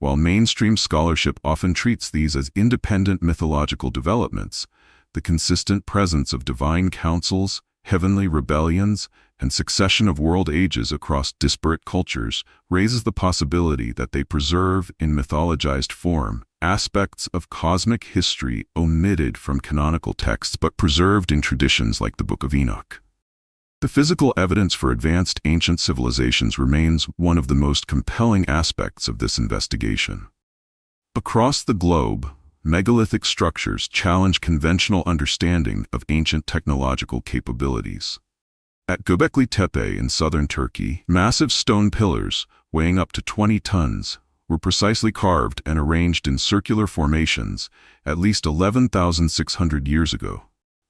While mainstream scholarship often treats these as independent mythological developments, the consistent presence of divine councils, heavenly rebellions, and succession of world ages across disparate cultures raises the possibility that they preserve in mythologized form aspects of cosmic history omitted from canonical texts but preserved in traditions like the Book of Enoch. The physical evidence for advanced ancient civilizations remains one of the most compelling aspects of this investigation. Across the globe, megalithic structures challenge conventional understanding of ancient technological capabilities. At Göbekli Tepe in southern Turkey, massive stone pillars, weighing up to 20 tons, were precisely carved and arranged in circular formations at least 11,600 years ago,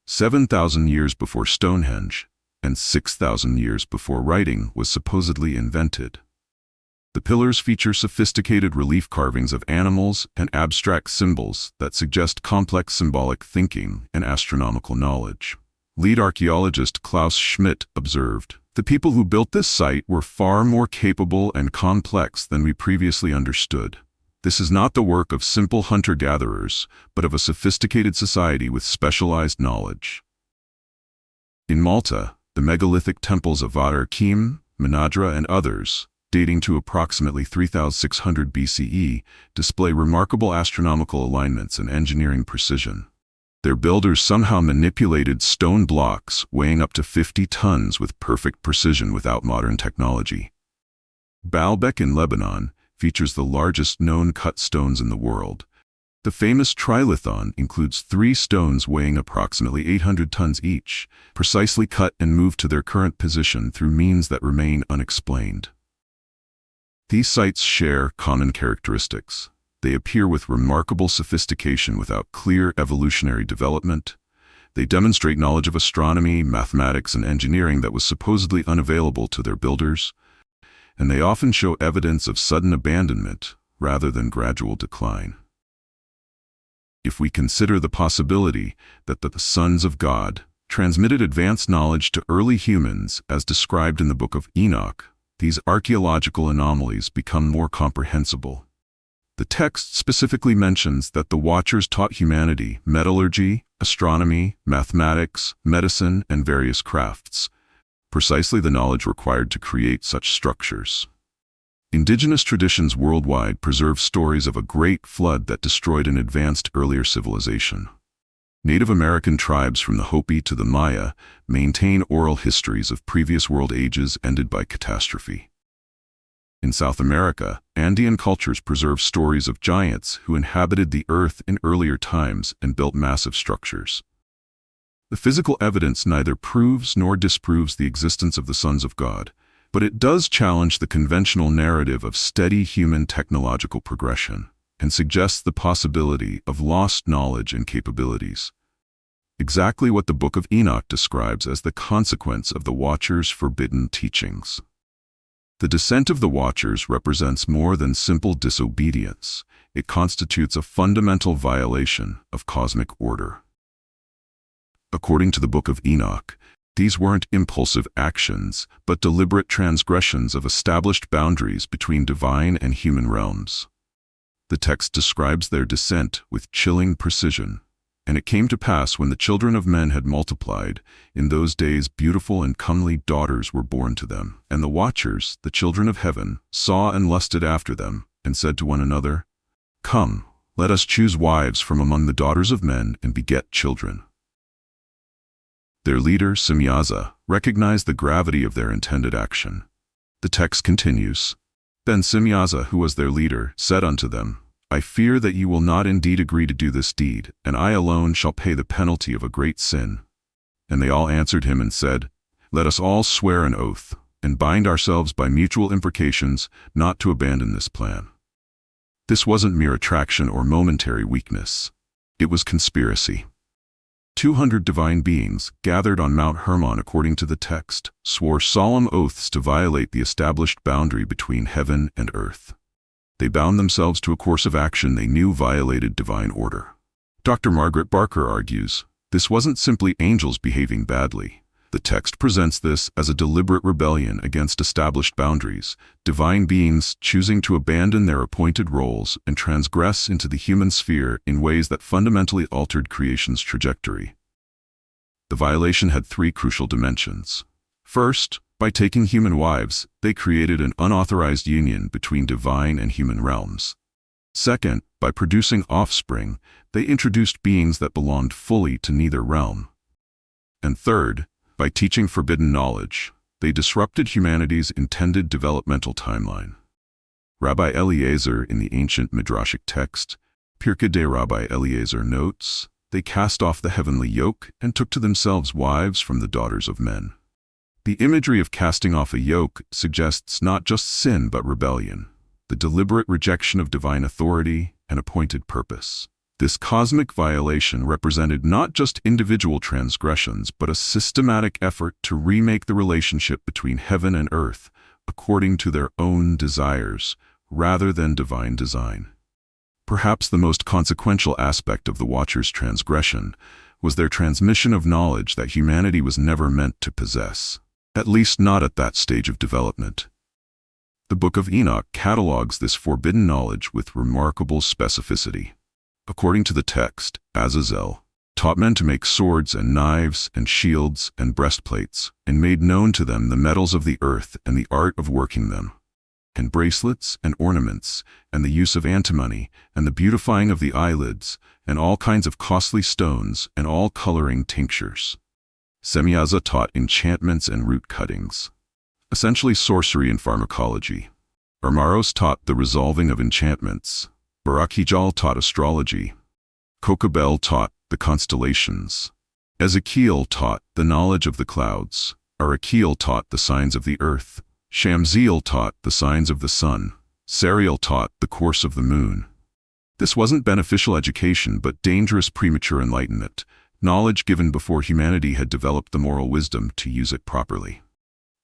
7,000 years before Stonehenge, and 6,000 years before writing was supposedly invented. The pillars feature sophisticated relief carvings of animals and abstract symbols that suggest complex symbolic thinking and astronomical knowledge. Lead archaeologist Klaus Schmidt observed, "The people who built this site were far more capable and complex than we previously understood. This is not the work of simple hunter-gatherers, but of a sophisticated society with specialized knowledge." In Malta, the megalithic temples of Wat Erchim, Menadra, and others, dating to approximately 3600 BCE, display remarkable astronomical alignments and engineering precision. Their builders somehow manipulated stone blocks weighing up to 50 tons with perfect precision without modern technology. Baalbek in Lebanon features the largest known cut stones in the world. The famous trilithon includes 3 stones weighing approximately 800 tons each, precisely cut and moved to their current position through means that remain unexplained. These sites share common characteristics. They appear with remarkable sophistication without clear evolutionary development. They demonstrate knowledge of astronomy, mathematics, and engineering that was supposedly unavailable to their builders. And they often show evidence of sudden abandonment rather than gradual decline. If we consider the possibility that the sons of God transmitted advanced knowledge to early humans as described in the Book of Enoch, these archaeological anomalies become more comprehensible. The text specifically mentions that the Watchers taught humanity metallurgy, astronomy, mathematics, medicine, and various crafts, precisely the knowledge required to create such structures. Indigenous traditions worldwide preserve stories of a great flood that destroyed an advanced earlier civilization. Native American tribes from the Hopi to the Maya maintain oral histories of previous world ages ended by catastrophe. In South America, Andean cultures preserve stories of giants who inhabited the earth in earlier times and built massive structures. The physical evidence neither proves nor disproves the existence of the sons of God, but it does challenge the conventional narrative of steady human technological progression and suggests the possibility of lost knowledge and capabilities. Exactly what the Book of Enoch describes as the consequence of the Watchers' forbidden teachings. The descent of the Watchers represents more than simple disobedience. It constitutes a fundamental violation of cosmic order. According to the Book of Enoch, these weren't impulsive actions, but deliberate transgressions of established boundaries between divine and human realms. The text describes their descent with chilling precision. And it came to pass when the children of men had multiplied, in those days beautiful and comely daughters were born to them. And the watchers, the children of heaven, saw and lusted after them, and said to one another, Come, let us choose wives from among the daughters of men and beget children. Their leader, Simyaza, recognized the gravity of their intended action. The text continues, Then Simyaza, who was their leader, said unto them, I fear that you will not indeed agree to do this deed, and I alone shall pay the penalty of a great sin. And they all answered him and said, Let us all swear an oath, and bind ourselves by mutual imprecations not to abandon this plan. This wasn't mere attraction or momentary weakness. It was conspiracy. 200 divine beings, gathered on Mount Hermon according to the text, swore solemn oaths to violate the established boundary between heaven and earth. They bound themselves to a course of action they knew violated divine order. Dr. Margaret Barker argues, this wasn't simply angels behaving badly. The text presents this as a deliberate rebellion against established boundaries, divine beings choosing to abandon their appointed roles and transgress into the human sphere in ways that fundamentally altered creation's trajectory. The violation had three crucial dimensions. First, by taking human wives, they created an unauthorized union between divine and human realms. Second, by producing offspring, they introduced beings that belonged fully to neither realm. And third, by teaching forbidden knowledge, they disrupted humanity's intended developmental timeline. Rabbi Eliezer in the ancient Midrashic text, Pirkei de Rabbi Eliezer notes, they cast off the heavenly yoke and took to themselves wives from the daughters of men. The imagery of casting off a yoke suggests not just sin but rebellion, the deliberate rejection of divine authority and appointed purpose. This cosmic violation represented not just individual transgressions but a systematic effort to remake the relationship between heaven and earth according to their own desires rather than divine design. Perhaps the most consequential aspect of the Watchers' transgression was their transmission of knowledge that humanity was never meant to possess. At least not at that stage of development. The Book of Enoch catalogs this forbidden knowledge with remarkable specificity. According to the text, Azazel taught men to make swords and knives and shields and breastplates, and made known to them the metals of the earth and the art of working them, and bracelets and ornaments, and the use of antimony, and the beautifying of the eyelids, and all kinds of costly stones, and all coloring tinctures. Semyaza taught enchantments and root cuttings, essentially sorcery and pharmacology. Armaros taught the resolving of enchantments. Barakijal taught astrology. Kokabel taught the constellations. Ezekiel taught the knowledge of the clouds. Arakiel taught the signs of the earth. Shamziel taught the signs of the sun. Sariel taught the course of the moon. This wasn't beneficial education but dangerous premature enlightenment, knowledge given before humanity had developed the moral wisdom to use it properly.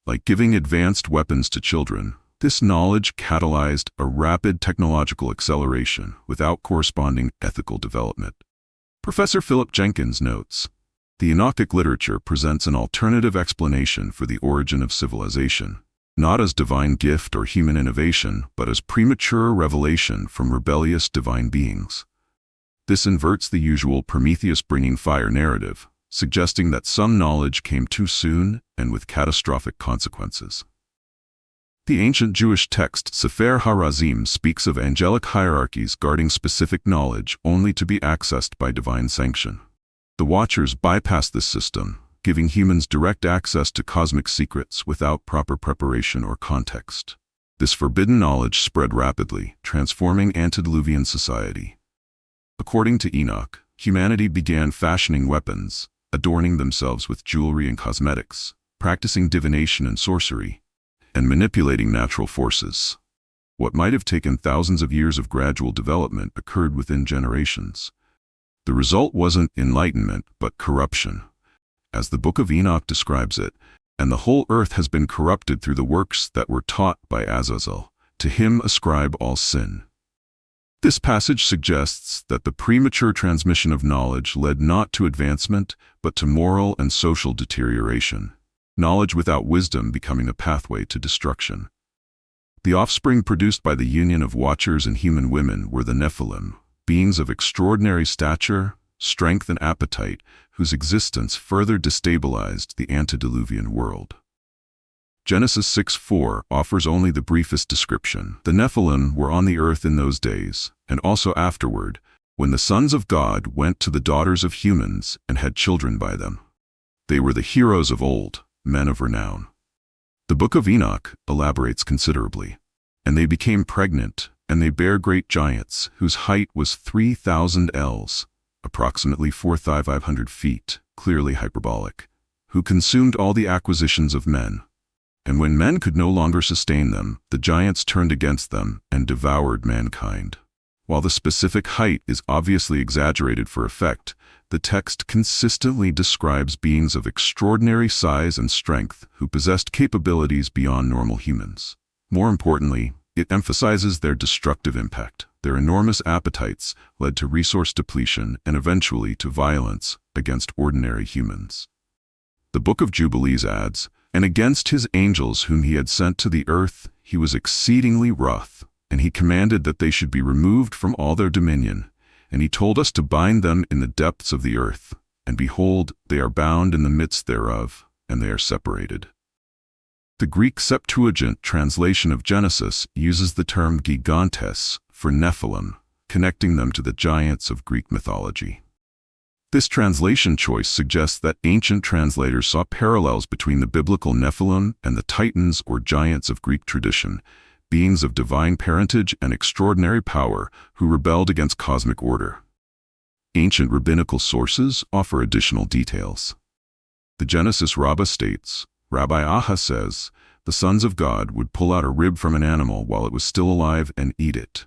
Like giving advanced weapons to children, this knowledge catalyzed a rapid technological acceleration without corresponding ethical development. Professor Philip Jenkins notes, the Enochic literature presents an alternative explanation for the origin of civilization, not as divine gift or human innovation, but as premature revelation from rebellious divine beings. This inverts the usual Prometheus bringing fire narrative, suggesting that some knowledge came too soon and with catastrophic consequences. The ancient Jewish text Sefer HaRazim speaks of angelic hierarchies guarding specific knowledge only to be accessed by divine sanction. The Watchers bypassed this system, giving humans direct access to cosmic secrets without proper preparation or context. This forbidden knowledge spread rapidly, transforming antediluvian society. According to Enoch, humanity began fashioning weapons, adorning themselves with jewelry and cosmetics, practicing divination and sorcery, and manipulating natural forces. What might have taken thousands of years of gradual development occurred within generations. The result wasn't enlightenment, but corruption, as the Book of Enoch describes it, and the whole earth has been corrupted through the works that were taught by Azazel. To him ascribe all sin. This passage suggests that the premature transmission of knowledge led not to advancement, but to moral and social deterioration, knowledge without wisdom becoming a pathway to destruction. The offspring produced by the union of Watchers and human women were the Nephilim, beings of extraordinary stature, strength and appetite, whose existence further destabilized the antediluvian world. Genesis 6:4 offers only the briefest description. The Nephilim were on the earth in those days, and also afterward, when the sons of God went to the daughters of humans and had children by them. They were the heroes of old, men of renown. The Book of Enoch elaborates considerably. And they became pregnant, and they bare great giants, whose height was 3,000 ells, approximately 4,500 feet, clearly hyperbolic, who consumed all the acquisitions of men. And when men could no longer sustain them, the giants turned against them and devoured mankind. While the specific height is obviously exaggerated for effect, the text consistently describes beings of extraordinary size and strength who possessed capabilities beyond normal humans. More importantly, it emphasizes their destructive impact. Their enormous appetites led to resource depletion and eventually to violence against ordinary humans. The Book of Jubilees adds, "And against his angels whom he had sent to the earth, he was exceedingly wroth, and he commanded that they should be removed from all their dominion. And he told us to bind them in the depths of the earth. And behold, they are bound in the midst thereof, and they are separated." The Greek Septuagint translation of Genesis uses the term gigantes for Nephilim, connecting them to the giants of Greek mythology. This translation choice suggests that ancient translators saw parallels between the biblical Nephilim and the Titans or giants of Greek tradition, beings of divine parentage and extraordinary power who rebelled against cosmic order. Ancient rabbinical sources offer additional details. The Genesis Rabbah states, Rabbi Aha says, the sons of God would pull out a rib from an animal while it was still alive and eat it.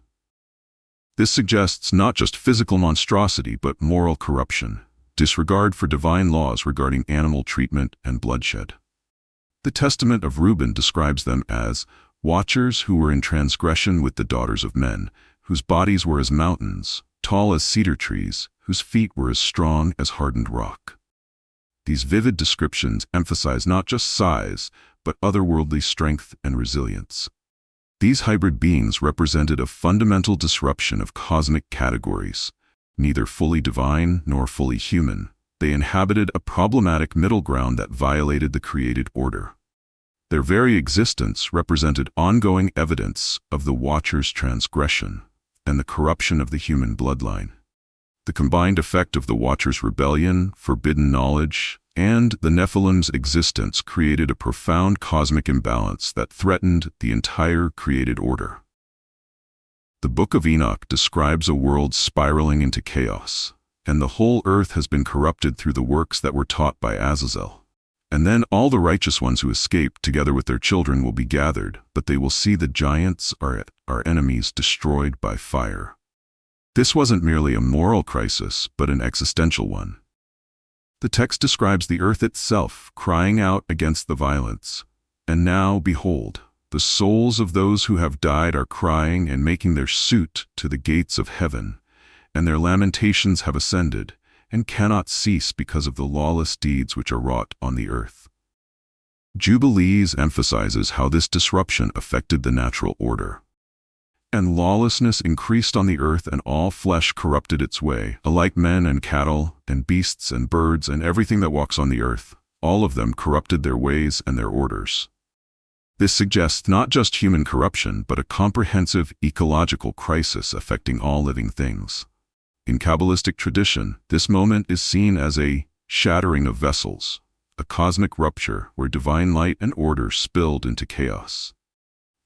This suggests not just physical monstrosity but moral corruption, disregard for divine laws regarding animal treatment and bloodshed. The Testament of Reuben describes them as watchers who were in transgression with the daughters of men, whose bodies were as mountains, tall as cedar trees, whose feet were as strong as hardened rock. These vivid descriptions emphasize not just size, but otherworldly strength and resilience. These hybrid beings represented a fundamental disruption of cosmic categories. Neither fully divine nor fully human, they inhabited a problematic middle ground that violated the created order. Their very existence represented ongoing evidence of the Watcher's transgression and the corruption of the human bloodline. The combined effect of the Watcher's rebellion, forbidden knowledge, and the Nephilim's existence created a profound cosmic imbalance that threatened the entire created order. The Book of Enoch describes a world spiraling into chaos, and the whole earth has been corrupted through the works that were taught by Azazel. And then all the righteous ones who escape, together with their children, will be gathered, but they will see the giants are our enemies destroyed by fire. This wasn't merely a moral crisis, but an existential one. The text describes the earth itself crying out against the violence. And now, behold, the souls of those who have died are crying and making their suit to the gates of heaven, and their lamentations have ascended, and cannot cease because of the lawless deeds which are wrought on the earth. Jubilees emphasizes how this disruption affected the natural order. And lawlessness increased on the earth, and all flesh corrupted its way, alike men and cattle, and beasts and birds and everything that walks on the earth. All of them corrupted their ways and their orders. This suggests not just human corruption, but a comprehensive ecological crisis affecting all living things. In Kabbalistic tradition, this moment is seen as a shattering of vessels, a cosmic rupture where divine light and order spilled into chaos.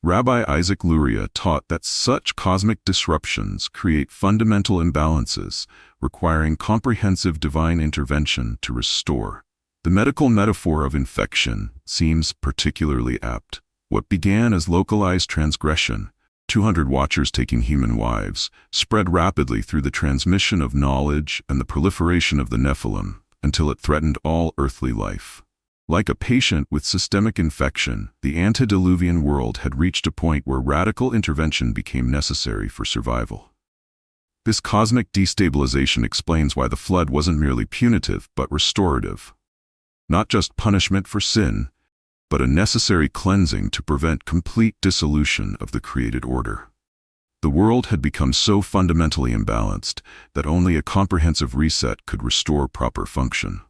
Rabbi Isaac Luria taught that such cosmic disruptions create fundamental imbalances, requiring comprehensive divine intervention to restore. The medical metaphor of infection seems particularly apt. What began as localized transgression, 200 watchers taking human wives, spread rapidly through the transmission of knowledge and the proliferation of the Nephilim, until it threatened all earthly life. Like a patient with systemic infection, the antediluvian world had reached a point where radical intervention became necessary for survival. This cosmic destabilization explains why the flood wasn't merely punitive but restorative. Not just punishment for sin, but a necessary cleansing to prevent complete dissolution of the created order. The world had become so fundamentally imbalanced that only a comprehensive reset could restore proper function.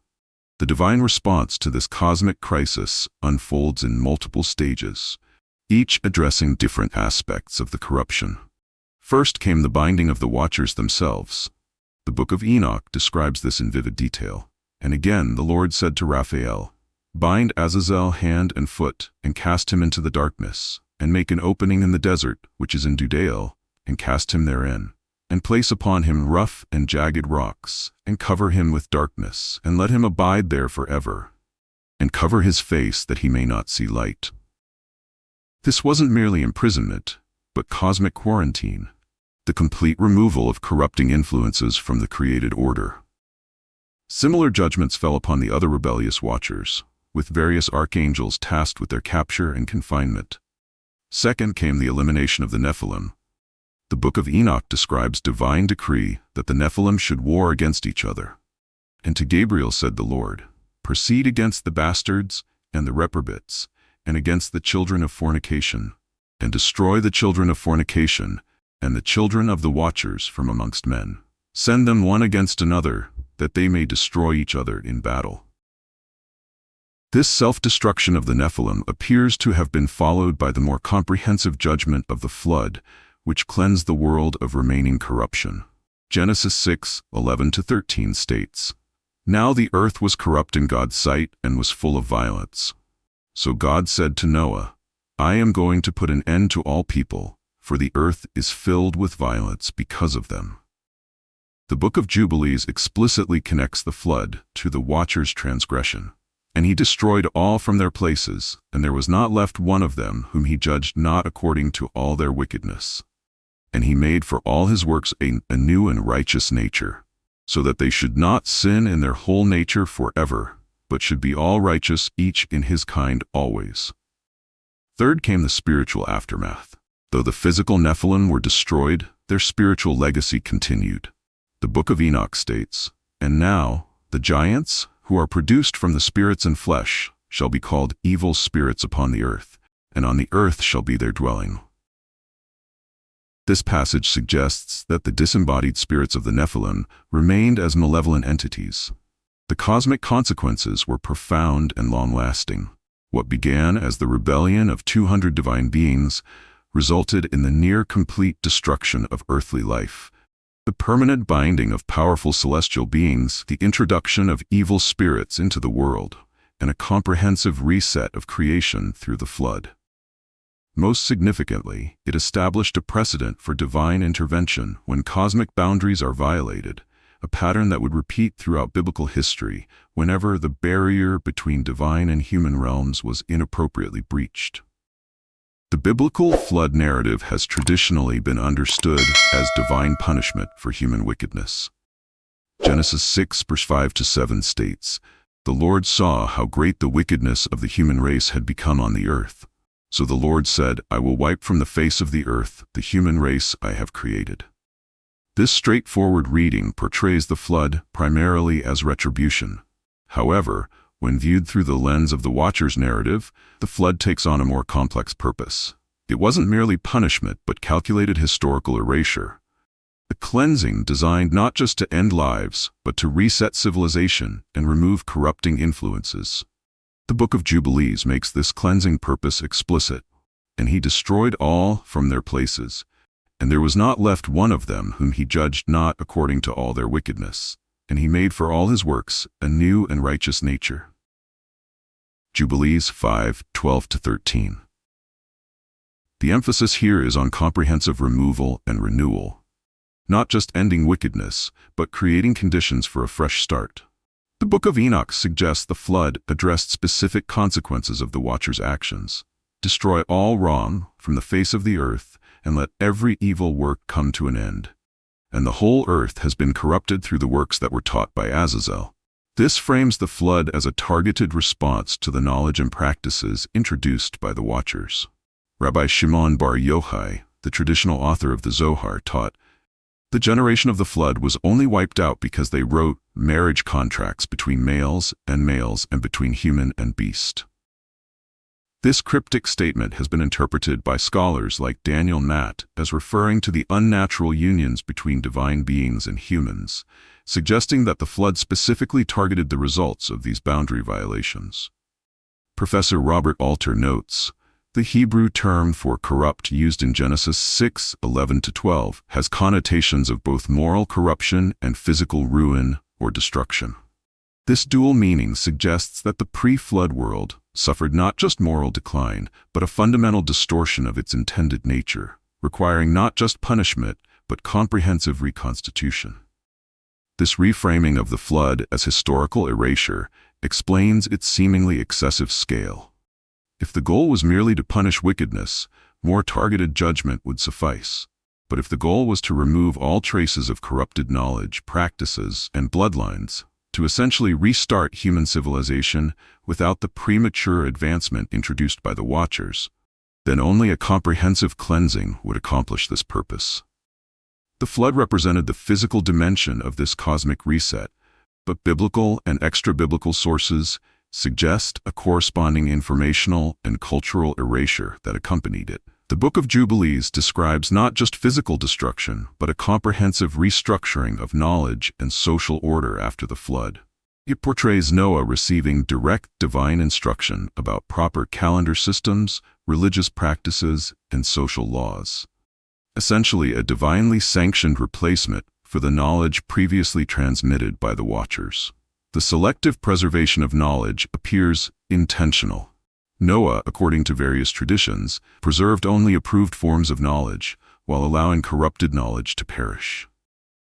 The divine response to this cosmic crisis unfolds in multiple stages, each addressing different aspects of the corruption. First came the binding of the Watchers themselves. The Book of Enoch describes this in vivid detail. And again the Lord said to Raphael, "Bind Azazel hand and foot, and cast him into the darkness, and make an opening in the desert, which is in Dudael, and cast him therein, and place upon him rough and jagged rocks, and cover him with darkness, and let him abide there forever, and cover his face that he may not see light." This wasn't merely imprisonment, but cosmic quarantine, the complete removal of corrupting influences from the created order. Similar judgments fell upon the other rebellious Watchers, with various archangels tasked with their capture and confinement. Second came the elimination of the Nephilim. The Book of Enoch describes divine decree that the Nephilim should war against each other. And to Gabriel said the Lord, "Proceed against the bastards and the reprobates, and against the children of fornication, and destroy the children of fornication, and the children of the Watchers from amongst men. Send them one against another, that they may destroy each other in battle." This self-destruction of the Nephilim appears to have been followed by the more comprehensive judgment of the flood, which cleansed the world of remaining corruption. Genesis 6:11-13 states, "Now the earth was corrupt in God's sight and was full of violence. So God said to Noah, I am going to put an end to all people, for the earth is filled with violence because of them." The Book of Jubilees explicitly connects the flood to the Watchers' transgression. "And he destroyed all from their places, and there was not left one of them whom he judged not according to all their wickedness. And he made for all his works a new and righteous nature, so that they should not sin in their whole nature forever, but should be all righteous, each in his kind always." Third came the spiritual aftermath. Though the physical Nephilim were destroyed, their spiritual legacy continued. The Book of Enoch states, "And now the giants, who are produced from the spirits and flesh, shall be called evil spirits upon the earth, and on the earth shall be their dwelling." This passage suggests that the disembodied spirits of the Nephilim remained as malevolent entities. The cosmic consequences were profound and long-lasting. What began as the rebellion of 200 divine beings resulted in the near-complete destruction of earthly life, the permanent binding of powerful celestial beings, the introduction of evil spirits into the world, and a comprehensive reset of creation through the flood. Most significantly, it established a precedent for divine intervention when cosmic boundaries are violated, a pattern that would repeat throughout biblical history whenever the barrier between divine and human realms was inappropriately breached. The biblical flood narrative has traditionally been understood as divine punishment for human wickedness. Genesis 6:5-7 states, "The Lord saw how great the wickedness of the human race had become on the earth. So the Lord said, I will wipe from the face of the earth the human race I have created." This straightforward reading portrays the flood primarily as retribution. However, when viewed through the lens of the Watchers' narrative, the flood takes on a more complex purpose. It wasn't merely punishment, but calculated historical erasure. A cleansing designed not just to end lives, but to reset civilization and remove corrupting influences. The Book of Jubilees makes this cleansing purpose explicit. "And he destroyed all from their places, and there was not left one of them whom he judged not according to all their wickedness. And he made for all his works a new and righteous nature." Jubilees 5:12-13. The emphasis here is on comprehensive removal and renewal. Not just ending wickedness, but creating conditions for a fresh start. The Book of Enoch suggests the flood addressed specific consequences of the Watchers' actions. Destroy all wrong from the face of the earth, and let every evil work come to an end. And the whole earth has been corrupted through the works that were taught by Azazel. This frames the flood as a targeted response to the knowledge and practices introduced by the Watchers. Rabbi Shimon Bar Yochai, the traditional author of the Zohar, taught, "The generation of the flood was only wiped out because they wrote marriage contracts between males and between human and beast." This cryptic statement has been interpreted by scholars like Daniel Natt as referring to the unnatural unions between divine beings and humans, suggesting that the flood specifically targeted the results of these boundary violations. Professor Robert Alter notes, the Hebrew term for corrupt used in Genesis 6:11-12 has connotations of both moral corruption and physical ruin or destruction. This dual meaning suggests that the pre-flood world suffered not just moral decline, but a fundamental distortion of its intended nature, requiring not just punishment, but comprehensive reconstitution. This reframing of the flood as historical erasure explains its seemingly excessive scale. If the goal was merely to punish wickedness, more targeted judgment would suffice. But if the goal was to remove all traces of corrupted knowledge, practices, and bloodlines, to essentially restart human civilization without the premature advancement introduced by the Watchers, then only a comprehensive cleansing would accomplish this purpose. The flood represented the physical dimension of this cosmic reset, but biblical and extra-biblical sources suggest a corresponding informational and cultural erasure that accompanied it. The Book of Jubilees describes not just physical destruction, but a comprehensive restructuring of knowledge and social order after the flood. It portrays Noah receiving direct divine instruction about proper calendar systems, religious practices, and social laws. Essentially a divinely sanctioned replacement for the knowledge previously transmitted by the Watchers. The selective preservation of knowledge appears intentional. Noah, according to various traditions, preserved only approved forms of knowledge, while allowing corrupted knowledge to perish.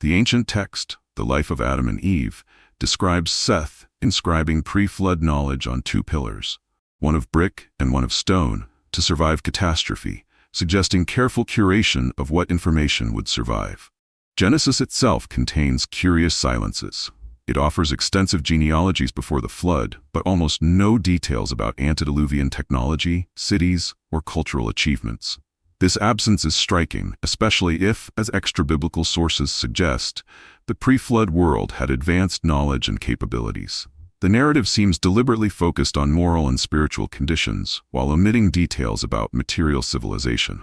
The ancient text, The Life of Adam and Eve, describes Seth inscribing pre-flood knowledge on two pillars, one of brick and one of stone, to survive catastrophe, suggesting careful curation of what information would survive. Genesis itself contains curious silences. It offers extensive genealogies before the flood, but almost no details about antediluvian technology, cities, or cultural achievements. This absence is striking, especially if, as extra-biblical sources suggest, the pre-flood world had advanced knowledge and capabilities. The narrative seems deliberately focused on moral and spiritual conditions, while omitting details about material civilization.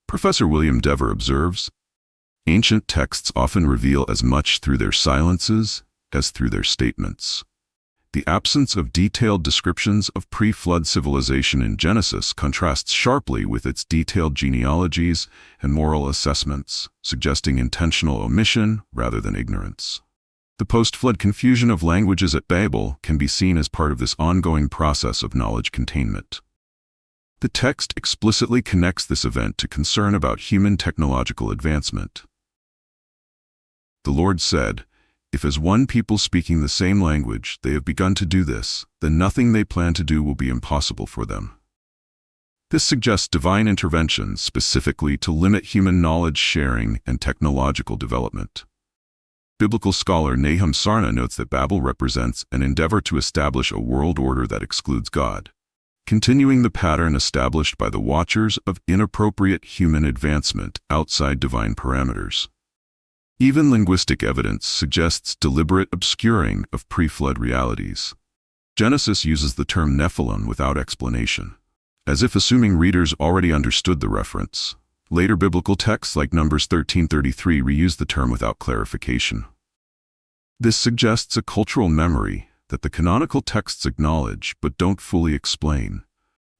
Professor William Dever observes, ancient texts often reveal as much through their silences as through their statements. The absence of detailed descriptions of pre-flood civilization in Genesis contrasts sharply with its detailed genealogies and moral assessments, suggesting intentional omission rather than ignorance. The post-flood confusion of languages at Babel can be seen as part of this ongoing process of knowledge containment. The text explicitly connects this event to concern about human technological advancement. The Lord said, "If as one people speaking the same language they have begun to do this, then nothing they plan to do will be impossible for them." This suggests divine intervention specifically to limit human knowledge sharing and technological development. Biblical scholar Nahum Sarna notes that Babel represents an endeavor to establish a world order that excludes God, continuing the pattern established by the Watchers of inappropriate human advancement outside divine parameters. Even linguistic evidence suggests deliberate obscuring of pre-flood realities. Genesis uses the term Nephilim without explanation, as if assuming readers already understood the reference. Later biblical texts like Numbers 13:33 reuse the term without clarification. This suggests a cultural memory that the canonical texts acknowledge but don't fully explain,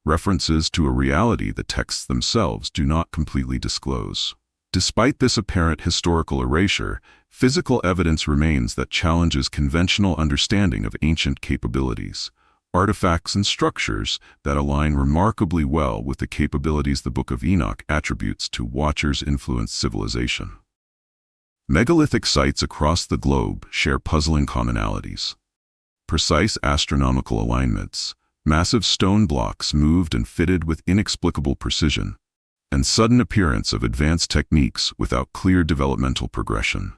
references to a reality the texts themselves do not completely disclose. Despite this apparent historical erasure, physical evidence remains that challenges conventional understanding of ancient capabilities, artifacts and structures that align remarkably well with the capabilities the Book of Enoch attributes to Watchers-influenced civilization. Megalithic sites across the globe share puzzling commonalities. Precise astronomical alignments, massive stone blocks moved and fitted with inexplicable precision, and sudden appearance of advanced techniques without clear developmental progression.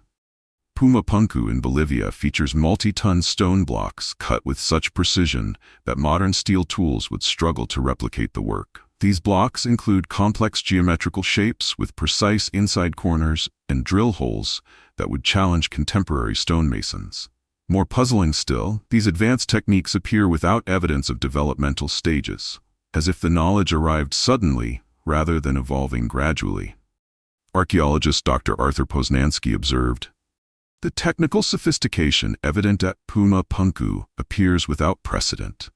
Pumapunku in Bolivia features multi-ton stone blocks cut with such precision that modern steel tools would struggle to replicate the work. These blocks include complex geometrical shapes with precise inside corners and drill holes that would challenge contemporary stonemasons. More puzzling still, these advanced techniques appear without evidence of developmental stages. as if the knowledge arrived suddenly rather than evolving gradually. Archaeologist Dr. Arthur Poznański observed, "The technical sophistication evident at Puma Punku appears without precedent,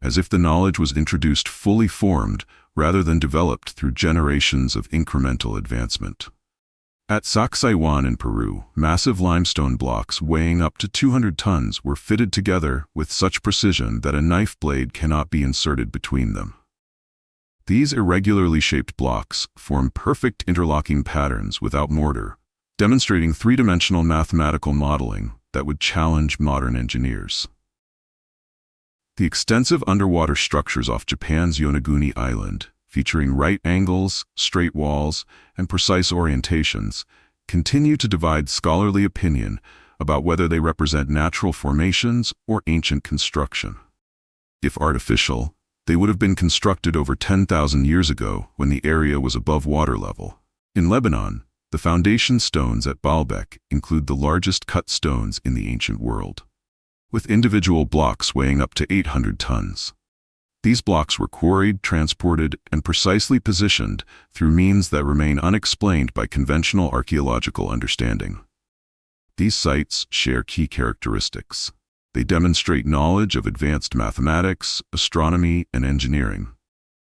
as if the knowledge was introduced fully formed rather than developed through generations of incremental advancement." At Sacsayhuan in Peru, massive limestone blocks weighing up to 200 tons were fitted together with such precision that a knife blade cannot be inserted between them. These irregularly shaped blocks form perfect interlocking patterns without mortar, demonstrating three-dimensional mathematical modeling that would challenge modern engineers. The extensive underwater structures off Japan's Yonaguni Island, featuring right angles, straight walls, and precise orientations, continue to divide scholarly opinion about whether they represent natural formations or ancient construction. If artificial, they would have been constructed over 10,000 years ago when the area was above water level. In Lebanon, the foundation stones at Baalbek include the largest cut stones in the ancient world, with individual blocks weighing up to 800 tons. These blocks were quarried, transported, and precisely positioned through means that remain unexplained by conventional archaeological understanding. These sites share key characteristics. They demonstrate knowledge of advanced mathematics, astronomy, and engineering.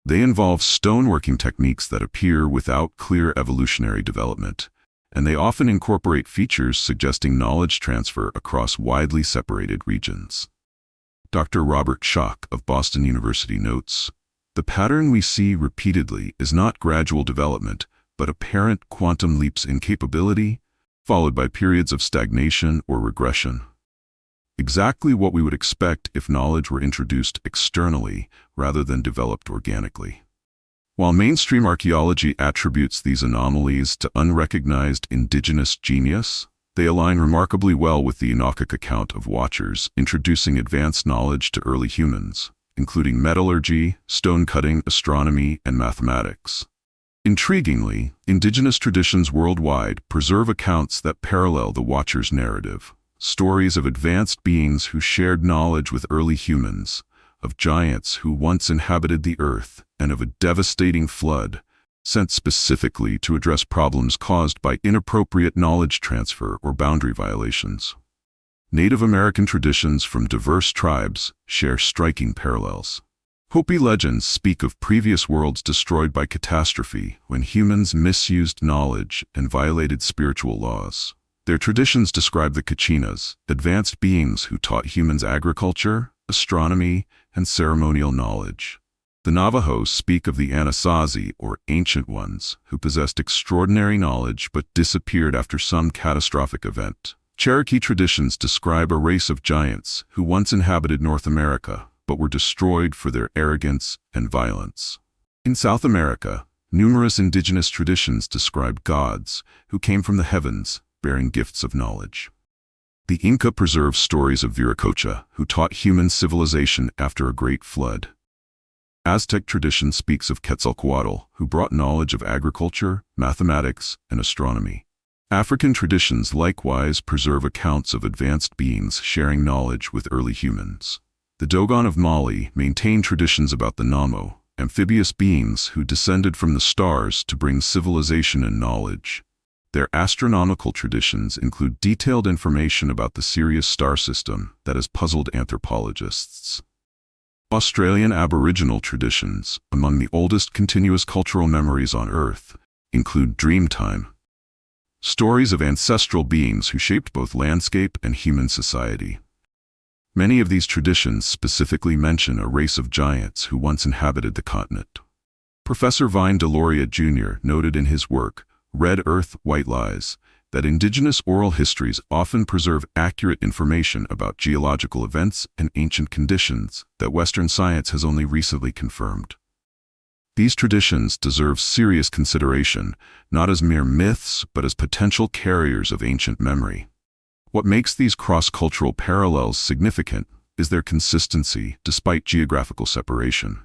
They involve stoneworking techniques that appear without clear evolutionary development, and they often incorporate features suggesting knowledge transfer across widely separated regions. Dr. Robert Schoch of Boston University notes, "The pattern we see repeatedly is not gradual development, but apparent quantum leaps in capability, followed by periods of stagnation or regression. Exactly what we would expect if knowledge were introduced externally rather than developed organically." While mainstream archaeology attributes these anomalies to unrecognized indigenous genius, they align remarkably well with the Enochic account of Watchers introducing advanced knowledge to early humans, including metallurgy, stone-cutting, astronomy, and mathematics. Intriguingly, indigenous traditions worldwide preserve accounts that parallel the Watchers narrative. Stories of advanced beings who shared knowledge with early humans, of giants who once inhabited the earth, and of a devastating flood, sent specifically to address problems caused by inappropriate knowledge transfer or boundary violations. Native American traditions from diverse tribes share striking parallels. Hopi legends speak of previous worlds destroyed by catastrophe when humans misused knowledge and violated spiritual laws. Their traditions describe the Kachinas, advanced beings who taught humans agriculture, astronomy, and ceremonial knowledge. The Navajos speak of the Anasazi, or Ancient Ones, who possessed extraordinary knowledge but disappeared after some catastrophic event. Cherokee traditions describe a race of giants who once inhabited North America but were destroyed for their arrogance and violence. In South America, numerous indigenous traditions describe gods who came from the heavens, bearing gifts of knowledge. The Inca preserves stories of Viracocha, who taught human civilization after a great flood. Aztec tradition speaks of Quetzalcoatl, who brought knowledge of agriculture, mathematics, and astronomy. African traditions likewise preserve accounts of advanced beings sharing knowledge with early humans. The Dogon of Mali maintain traditions about the Namo, amphibious beings who descended from the stars to bring civilization and knowledge. Their astronomical traditions include detailed information about the Sirius star system that has puzzled anthropologists. Australian Aboriginal traditions, among the oldest continuous cultural memories on Earth, include Dreamtime, stories of ancestral beings who shaped both landscape and human society. Many of these traditions specifically mention a race of giants who once inhabited the continent. Professor Vine Deloria Jr. noted in his work, Red Earth, White Lies, that indigenous oral histories often preserve accurate information about geological events and ancient conditions that Western science has only recently confirmed. These traditions deserve serious consideration, not as mere myths, but as potential carriers of ancient memory. What makes these cross-cultural parallels significant is their consistency despite geographical separation.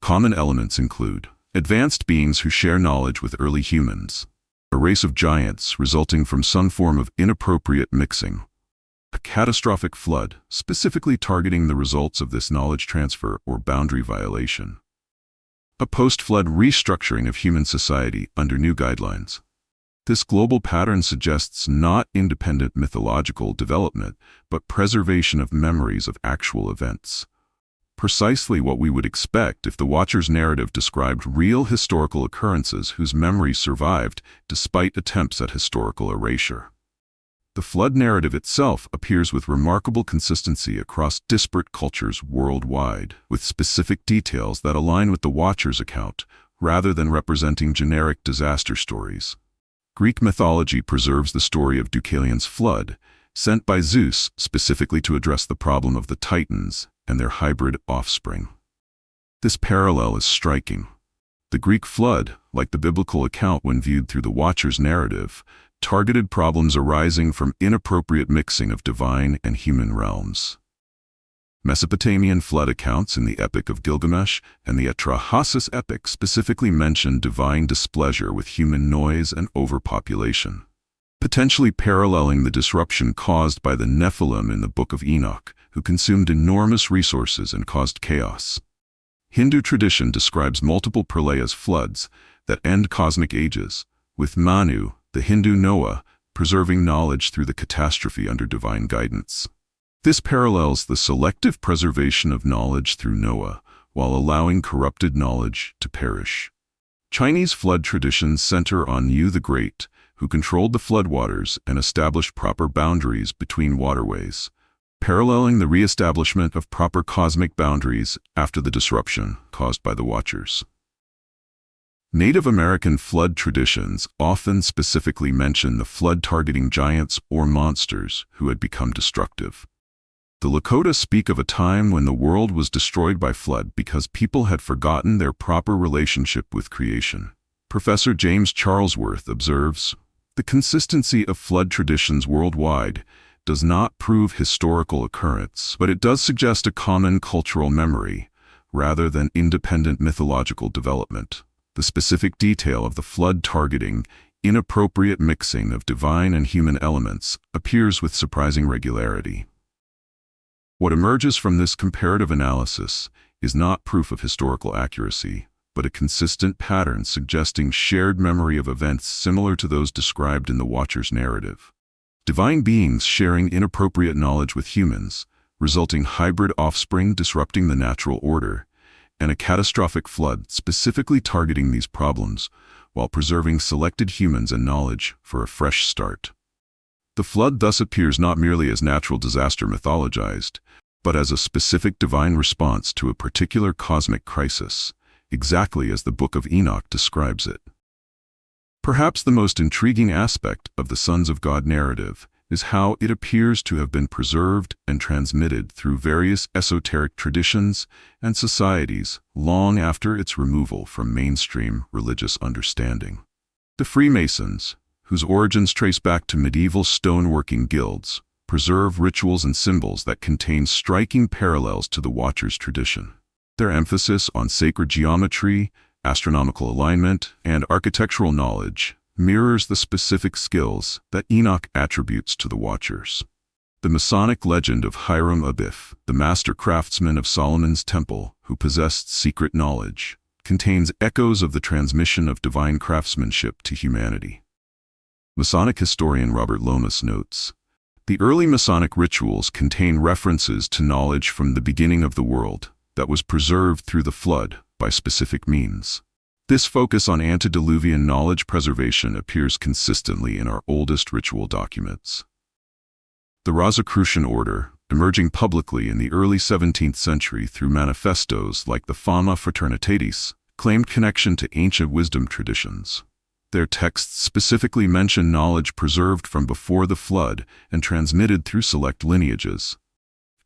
Common elements include advanced beings who share knowledge with early humans, a race of giants resulting from some form of inappropriate mixing, a catastrophic flood specifically targeting the results of this knowledge transfer or boundary violation, a post-flood restructuring of human society under new guidelines. This global pattern suggests not independent mythological development, but preservation of memories of actual events. Precisely what we would expect if the Watcher's narrative described real historical occurrences whose memories survived despite attempts at historical erasure. The flood narrative itself appears with remarkable consistency across disparate cultures worldwide, with specific details that align with the Watcher's account, rather than representing generic disaster stories. Greek mythology preserves the story of Deucalion's flood, sent by Zeus specifically to address the problem of the Titans and their hybrid offspring. This parallel is striking. The Greek flood, like the biblical account when viewed through the Watcher's narrative, targeted problems arising from inappropriate mixing of divine and human realms. Mesopotamian flood accounts in the Epic of Gilgamesh and the Atrahasis epic specifically mention divine displeasure with human noise and overpopulation, potentially paralleling the disruption caused by the Nephilim in the Book of Enoch, who consumed enormous resources and caused chaos. Hindu tradition describes multiple pralayas floods that end cosmic ages, with Manu, the Hindu Noah, preserving knowledge through the catastrophe under divine guidance. This parallels the selective preservation of knowledge through Noah, while allowing corrupted knowledge to perish. Chinese flood traditions center on Yu the Great, who controlled the floodwaters and established proper boundaries between waterways, paralleling the re-establishment of proper cosmic boundaries after the disruption caused by the Watchers. Native American flood traditions often specifically mention the flood-targeting giants or monsters who had become destructive. The Lakota speak of a time when the world was destroyed by flood because people had forgotten their proper relationship with creation. Professor James Charlesworth observes, "The consistency of flood traditions worldwide does not prove historical occurrence, but it does suggest a common cultural memory, rather than independent mythological development. The specific detail of the flood targeting inappropriate mixing of divine and human elements appears with surprising regularity." What emerges from this comparative analysis is not proof of historical accuracy, but a consistent pattern suggesting shared memory of events similar to those described in the Watcher's narrative. Divine beings sharing inappropriate knowledge with humans, resulting hybrid offspring disrupting the natural order, and a catastrophic flood specifically targeting these problems while preserving selected humans and knowledge for a fresh start. The flood thus appears not merely as natural disaster mythologized, but as a specific divine response to a particular cosmic crisis, exactly as the Book of Enoch describes it. Perhaps the most intriguing aspect of the Sons of God narrative is how it appears to have been preserved and transmitted through various esoteric traditions and societies long after its removal from mainstream religious understanding. The Freemasons, whose origins trace back to medieval stoneworking guilds, preserve rituals and symbols that contain striking parallels to the Watcher's tradition. Their emphasis on sacred geometry, astronomical alignment, and architectural knowledge mirrors the specific skills that Enoch attributes to the Watchers. The Masonic legend of Hiram Abiff, the master craftsman of Solomon's temple who possessed secret knowledge, contains echoes of the transmission of divine craftsmanship to humanity. Masonic historian Robert Lomas notes, "The early Masonic rituals contain references to knowledge from the beginning of the world that was preserved through the flood by specific means. This focus on antediluvian knowledge preservation appears consistently in our oldest ritual documents." The Rosicrucian order, emerging publicly in the early 17th century through manifestos like the Fama Fraternitatis, claimed connection to ancient wisdom traditions. Their texts specifically mention knowledge preserved from before the flood and transmitted through select lineages.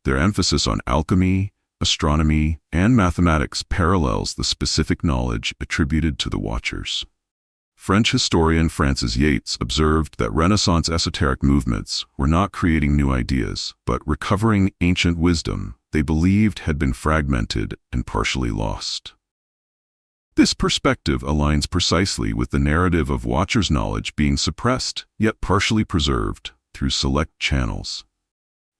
Their emphasis on alchemy, astronomy, and mathematics parallels the specific knowledge attributed to the Watchers. French historian Francis Yates observed that Renaissance esoteric movements were not creating new ideas, but recovering ancient wisdom they believed had been fragmented and partially lost. This perspective aligns precisely with the narrative of Watchers' knowledge being suppressed, yet partially preserved, through select channels.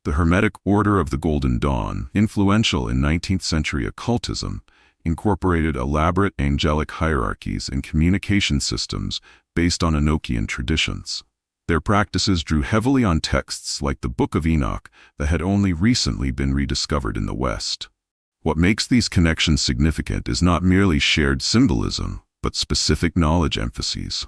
The Hermetic Order of the Golden Dawn, influential in 19th-century occultism, incorporated elaborate angelic hierarchies and communication systems based on Enochian traditions. Their practices drew heavily on texts like the Book of Enoch that had only recently been rediscovered in the West. What makes these connections significant is not merely shared symbolism, but specific knowledge emphases.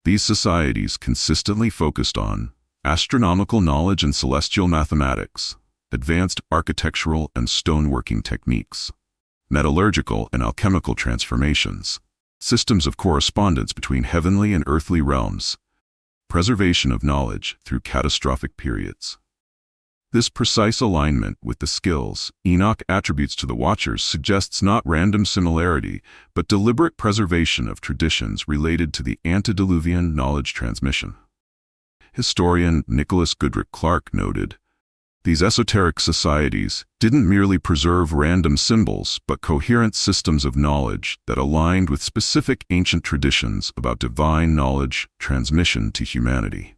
These societies consistently focused on astronomical knowledge and celestial mathematics, advanced architectural and stoneworking techniques, metallurgical and alchemical transformations, systems of correspondence between heavenly and earthly realms, preservation of knowledge through catastrophic periods. This precise alignment with the skills Enoch attributes to the Watchers suggests not random similarity, but deliberate preservation of traditions related to the antediluvian knowledge transmission. Historian Nicholas Goodrick Clark noted, "These esoteric societies didn't merely preserve random symbols, but coherent systems of knowledge that aligned with specific ancient traditions about divine knowledge transmission to humanity."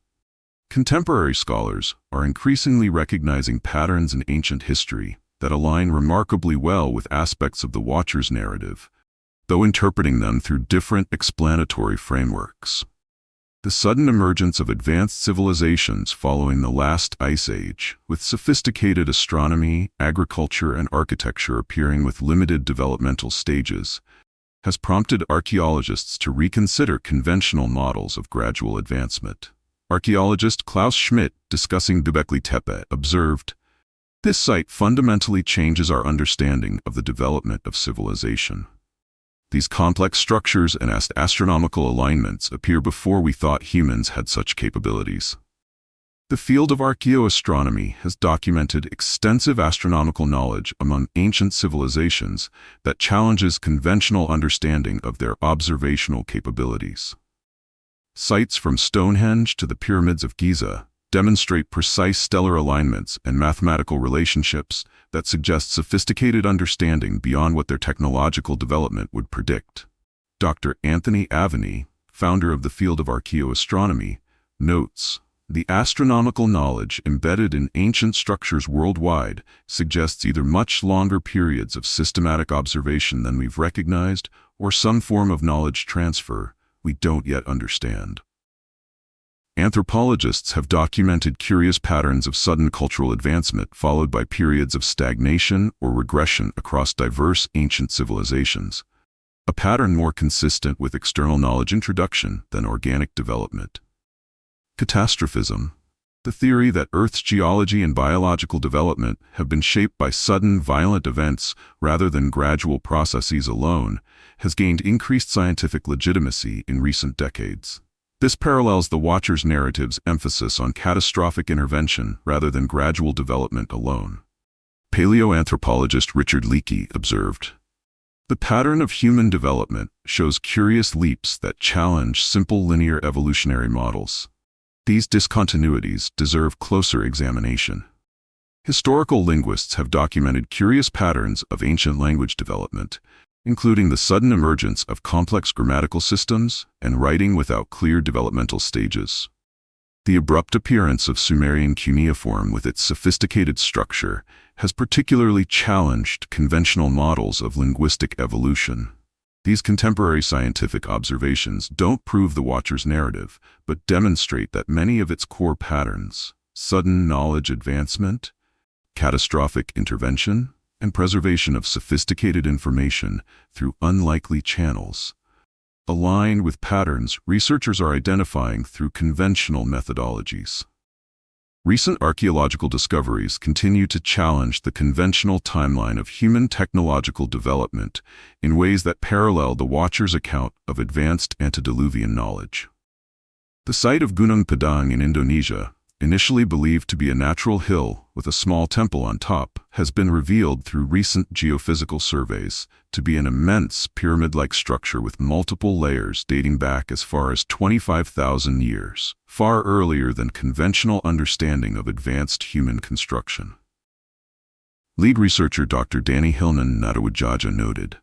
Contemporary scholars are increasingly recognizing patterns in ancient history that align remarkably well with aspects of the Watchers' narrative, though interpreting them through different explanatory frameworks. The sudden emergence of advanced civilizations following the last ice age, with sophisticated astronomy, agriculture, and architecture appearing with limited developmental stages, has prompted archaeologists to reconsider conventional models of gradual advancement. Archaeologist Klaus Schmidt, discussing Göbekli Tepe, observed, "This site fundamentally changes our understanding of the development of civilization. These complex structures and astronomical alignments appear before we thought humans had such capabilities." The field of archaeoastronomy has documented extensive astronomical knowledge among ancient civilizations that challenges conventional understanding of their observational capabilities. Sites from Stonehenge to the pyramids of Giza demonstrate precise stellar alignments and mathematical relationships that suggest sophisticated understanding beyond what their technological development would predict. Dr. Anthony Aveni, founder of the field of archaeoastronomy, notes, "The astronomical knowledge embedded in ancient structures worldwide suggests either much longer periods of systematic observation than we've recognized or some form of knowledge transfer we don't yet understand." Anthropologists have documented curious patterns of sudden cultural advancement followed by periods of stagnation or regression across diverse ancient civilizations, a pattern more consistent with external knowledge introduction than organic development. Catastrophism, the theory that Earth's geology and biological development have been shaped by sudden, violent events rather than gradual processes alone, has gained increased scientific legitimacy in recent decades. This parallels the Watchers' narrative's emphasis on catastrophic intervention rather than gradual development alone. Paleoanthropologist Richard Leakey observed, "The pattern of human development shows curious leaps that challenge simple linear evolutionary models. These discontinuities deserve closer examination." Historical linguists have documented curious patterns of ancient language development, including the sudden emergence of complex grammatical systems and writing without clear developmental stages. The abrupt appearance of Sumerian cuneiform with its sophisticated structure has particularly challenged conventional models of linguistic evolution. These contemporary scientific observations don't prove the Watchers' narrative, but demonstrate that many of its core patterns, sudden knowledge advancement, catastrophic intervention, and preservation of sophisticated information through unlikely channels, align with patterns researchers are identifying through conventional methodologies. Recent archaeological discoveries continue to challenge the conventional timeline of human technological development in ways that parallel the Watchers' account of advanced antediluvian knowledge. The site of Gunung Padang in Indonesia, initially believed to be a natural hill with a small temple on top, has been revealed through recent geophysical surveys to be an immense pyramid-like structure with multiple layers dating back as far as 25,000 years, far earlier than conventional understanding of advanced human construction. Lead researcher Dr. Danny Hillman Natawadjaja noted,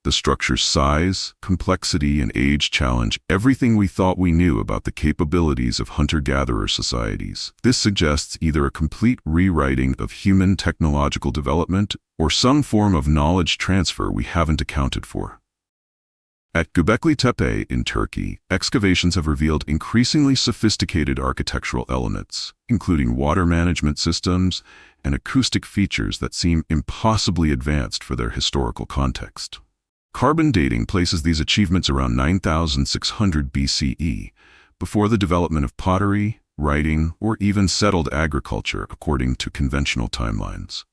The structure's size, complexity, and age challenge everything we thought we knew about the capabilities of hunter-gatherer societies. This suggests either a complete rewriting of human technological development or some form of knowledge transfer we haven't accounted for. At Göbekli Tepe in Turkey, excavations have revealed increasingly sophisticated architectural elements, including water management systems and acoustic features that seem impossibly advanced for their historical context. Carbon dating places these achievements around 9,600 BCE, before the development of pottery, writing, or even settled agriculture according to conventional timelines.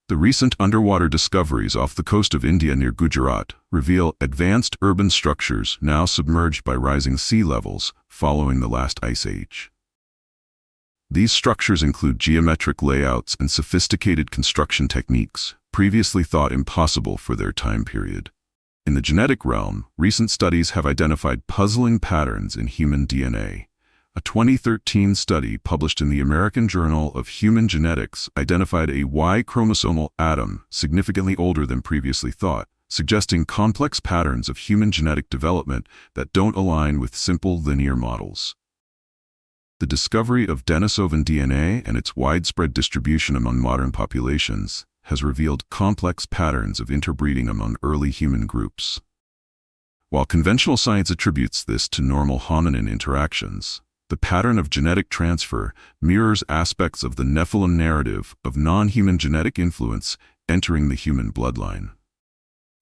The recent underwater discoveries off the coast of India near Gujarat reveal advanced urban structures now submerged by rising sea levels following the last ice age. These structures include geometric layouts and sophisticated construction techniques previously thought impossible for their time period. In the genetic realm, recent studies have identified puzzling patterns in human DNA. A 2013 study published in the American Journal of Human Genetics identified a Y chromosomal atom significantly older than previously thought, suggesting complex patterns of human genetic development that don't align with simple linear models. The discovery of Denisovan DNA and its widespread distribution among modern populations has revealed complex patterns of interbreeding among early human groups. While conventional science attributes this to normal hominin interactions, the pattern of genetic transfer mirrors aspects of the Nephilim narrative of non-human genetic influence entering the human bloodline.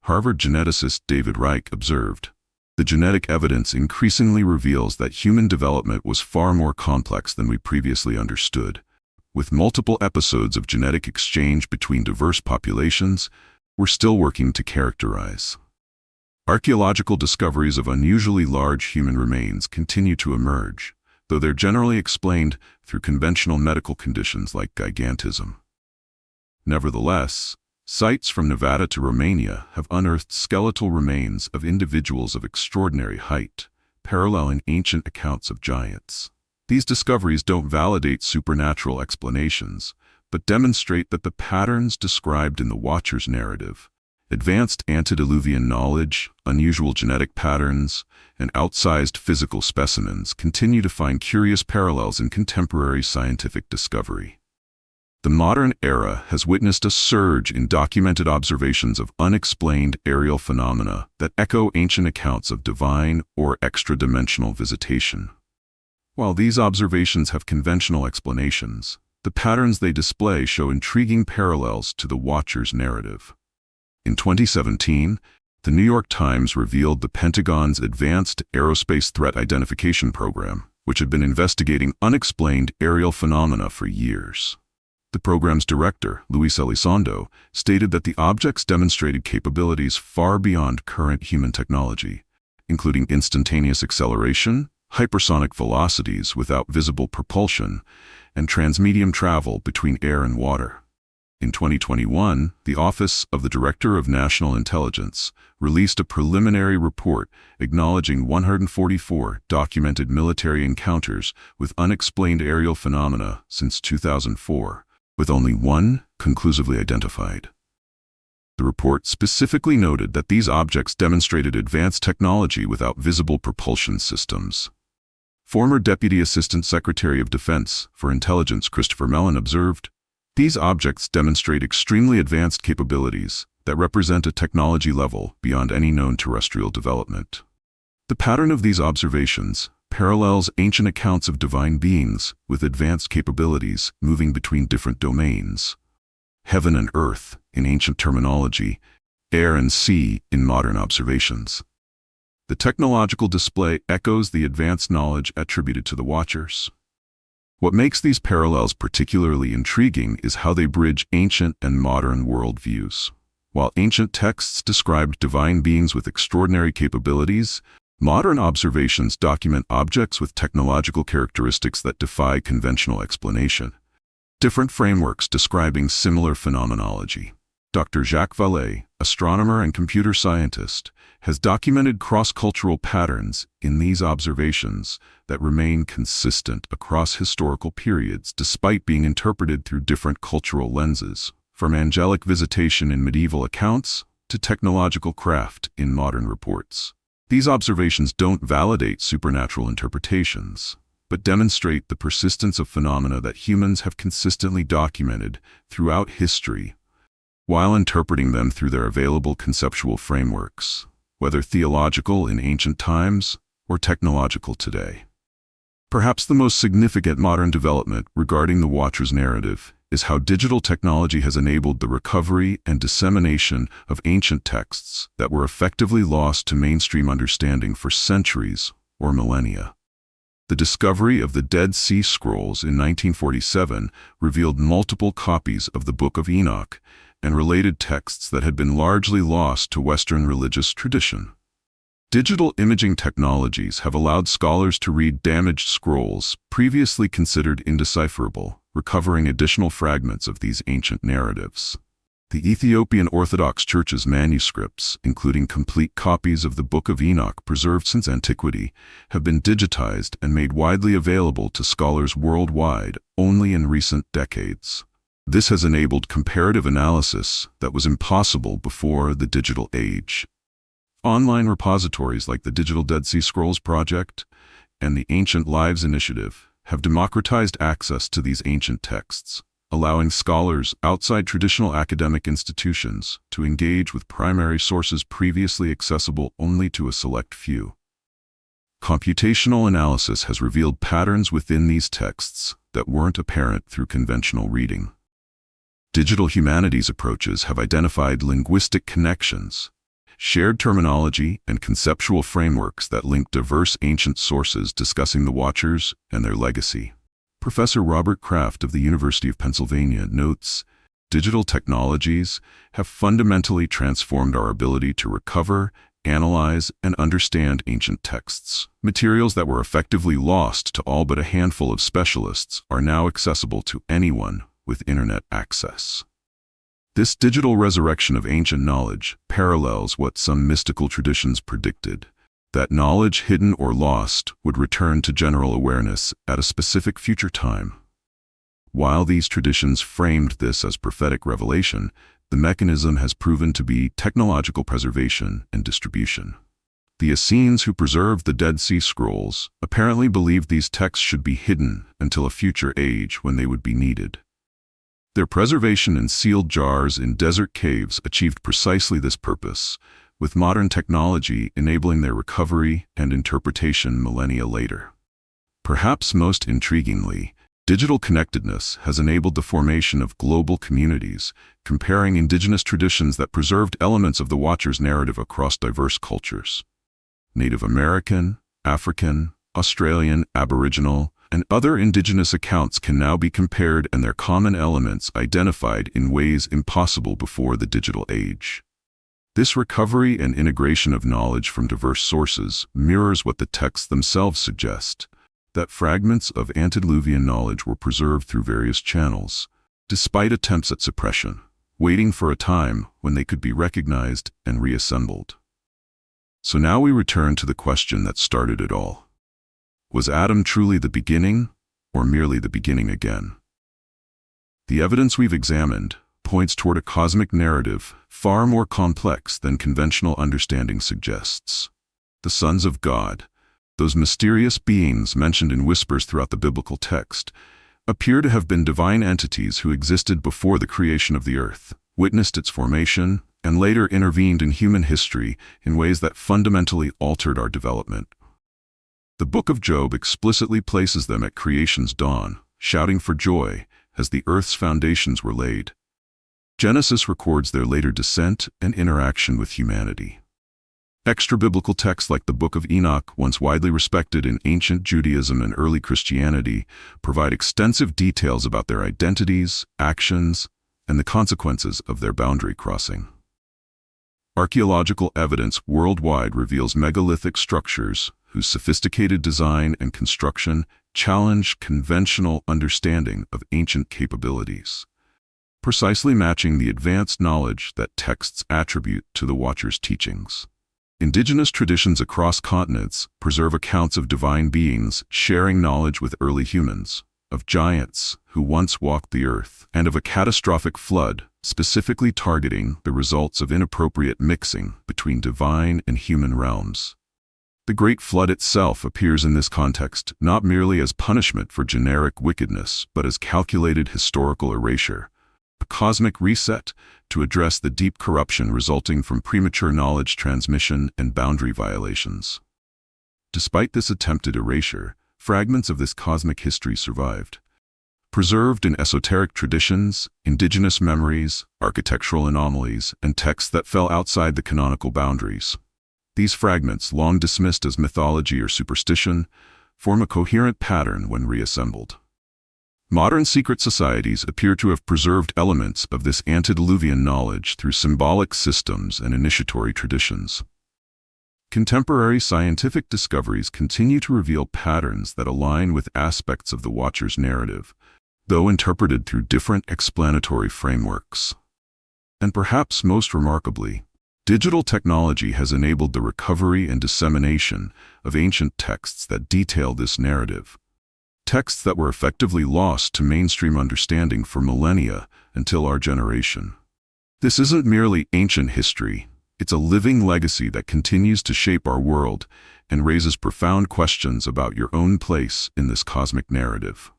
Harvard geneticist David Reich observed, "The genetic evidence increasingly reveals that human development was far more complex than we previously understood. With multiple episodes of genetic exchange between diverse populations, we're still working to characterize." Archaeological discoveries of unusually large human remains continue to emerge, though they're generally explained through conventional medical conditions like gigantism. Nevertheless, sites from Nevada to Romania have unearthed skeletal remains of individuals of extraordinary height, paralleling ancient accounts of giants. These discoveries don't validate supernatural explanations, but demonstrate that the patterns described in the Watcher's narrative, advanced antediluvian knowledge, unusual genetic patterns, and outsized physical specimens continue to find curious parallels in contemporary scientific discovery. The modern era has witnessed a surge in documented observations of unexplained aerial phenomena that echo ancient accounts of divine or extra-dimensional visitation. While these observations have conventional explanations, the patterns they display show intriguing parallels to the Watcher's narrative. In 2017, the New York Times revealed the Pentagon's Advanced Aerospace Threat Identification Program, which had been investigating unexplained aerial phenomena for years. The program's director, Luis Elizondo, stated that the objects demonstrated capabilities far beyond current human technology, including instantaneous acceleration, hypersonic velocities without visible propulsion, and transmedium travel between air and water. In 2021, the Office of the Director of National Intelligence released a preliminary report acknowledging 144 documented military encounters with unexplained aerial phenomena since 2004, with only one conclusively identified. The report specifically noted that these objects demonstrated advanced technology without visible propulsion systems. Former Deputy Assistant Secretary of Defense for Intelligence Christopher Mellon observed, "These objects demonstrate extremely advanced capabilities that represent a technology level beyond any known terrestrial development." The pattern of these observations parallels ancient accounts of divine beings with advanced capabilities moving between different domains. Heaven and earth in ancient terminology, air and sea in modern observations. The technological display echoes the advanced knowledge attributed to the Watchers. What makes these parallels particularly intriguing is how they bridge ancient and modern worldviews. While ancient texts described divine beings with extraordinary capabilities, modern observations document objects with technological characteristics that defy conventional explanation. Different frameworks describing similar phenomenology. Dr. Jacques Vallée, astronomer and computer scientist, has documented cross-cultural patterns in these observations that remain consistent across historical periods despite being interpreted through different cultural lenses, from angelic visitation in medieval accounts to technological craft in modern reports. These observations don't validate supernatural interpretations, but demonstrate the persistence of phenomena that humans have consistently documented throughout history, while interpreting them through their available conceptual frameworks, whether theological in ancient times or technological today. Perhaps the most significant modern development regarding the Watcher's narrative is how digital technology has enabled the recovery and dissemination of ancient texts that were effectively lost to mainstream understanding for centuries or millennia. The discovery of the Dead Sea Scrolls in 1947 revealed multiple copies of the Book of Enoch and related texts that had been largely lost to Western religious tradition. Digital imaging technologies have allowed scholars to read damaged scrolls previously considered indecipherable, recovering additional fragments of these ancient narratives. The Ethiopian Orthodox Church's manuscripts, including complete copies of the Book of Enoch preserved since antiquity, have been digitized and made widely available to scholars worldwide only in recent decades. This has enabled comparative analysis that was impossible before the digital age. Online repositories like the Digital Dead Sea Scrolls Project and the Ancient Lives Initiative have democratized access to these ancient texts, allowing scholars outside traditional academic institutions to engage with primary sources previously accessible only to a select few. Computational analysis has revealed patterns within these texts that weren't apparent through conventional reading. Digital humanities approaches have identified linguistic connections, shared terminology, and conceptual frameworks that link diverse ancient sources discussing the Watchers and their legacy. Professor Robert Kraft of the University of Pennsylvania notes, digital technologies have fundamentally transformed our ability to recover, analyze, and understand ancient texts. Materials that were effectively lost to all but a handful of specialists are now accessible to anyone with internet access. This digital resurrection of ancient knowledge parallels what some mystical traditions predicted, that knowledge hidden or lost would return to general awareness at a specific future time. While these traditions framed this as prophetic revelation, the mechanism has proven to be technological preservation and distribution. The Essenes who preserved the Dead Sea Scrolls apparently believed these texts should be hidden until a future age when they would be needed. Their preservation in sealed jars in desert caves achieved precisely this purpose, with modern technology enabling their recovery and interpretation millennia later. Perhaps most intriguingly, digital connectedness has enabled the formation of global communities, comparing indigenous traditions that preserved elements of the Watcher's narrative across diverse cultures. Native American, African, Australian, Aboriginal, and other indigenous accounts can now be compared and their common elements identified in ways impossible before the digital age. This recovery and integration of knowledge from diverse sources mirrors what the texts themselves suggest, that fragments of antediluvian knowledge were preserved through various channels, despite attempts at suppression, waiting for a time when they could be recognized and reassembled. So now we return to the question that started it all. Was Adam truly the beginning, or merely the beginning again? The evidence we've examined points toward a cosmic narrative far more complex than conventional understanding suggests. The sons of God, those mysterious beings mentioned in whispers throughout the biblical text, appear to have been divine entities who existed before the creation of the earth, witnessed its formation, and later intervened in human history in ways that fundamentally altered our development. The Book of Job explicitly places them at creation's dawn, shouting for joy as the earth's foundations were laid. Genesis records their later descent and interaction with humanity. Extra-biblical texts like the Book of Enoch, once widely respected in ancient Judaism and early Christianity, provide extensive details about their identities, actions, and the consequences of their boundary crossing. Archaeological evidence worldwide reveals megalithic structures whose sophisticated design and construction challenge conventional understanding of ancient capabilities, precisely matching the advanced knowledge that texts attribute to the Watcher's teachings. Indigenous traditions across continents preserve accounts of divine beings sharing knowledge with early humans, of giants who once walked the earth, and of a catastrophic flood, specifically targeting the results of inappropriate mixing between divine and human realms. The Great Flood itself appears in this context not merely as punishment for generic wickedness, but as calculated historical erasure, a cosmic reset to address the deep corruption resulting from premature knowledge transmission and boundary violations. Despite this attempted erasure, fragments of this cosmic history survived. Preserved in esoteric traditions, indigenous memories, architectural anomalies, and texts that fell outside the canonical boundaries. These fragments, long dismissed as mythology or superstition, form a coherent pattern when reassembled. Modern secret societies appear to have preserved elements of this antediluvian knowledge through symbolic systems and initiatory traditions. Contemporary scientific discoveries continue to reveal patterns that align with aspects of the Watcher's narrative, though interpreted through different explanatory frameworks. And perhaps most remarkably, digital technology has enabled the recovery and dissemination of ancient texts that detail this narrative. Texts that were effectively lost to mainstream understanding for millennia until our generation. This isn't merely ancient history. It's a living legacy that continues to shape our world and raises profound questions about your own place in this cosmic narrative.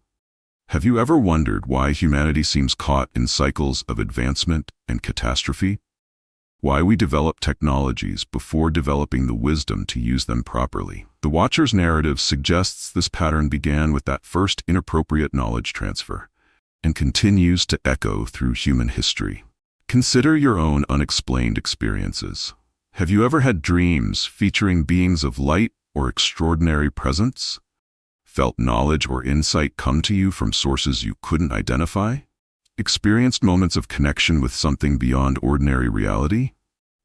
Have you ever wondered why humanity seems caught in cycles of advancement and catastrophe? Why we develop technologies before developing the wisdom to use them properly? The Watcher's narrative suggests this pattern began with that first inappropriate knowledge transfer and continues to echo through human history. Consider your own unexplained experiences. Have you ever had dreams featuring beings of light or extraordinary presence? Felt knowledge or insight come to you from sources you couldn't identify? Experienced moments of connection with something beyond ordinary reality?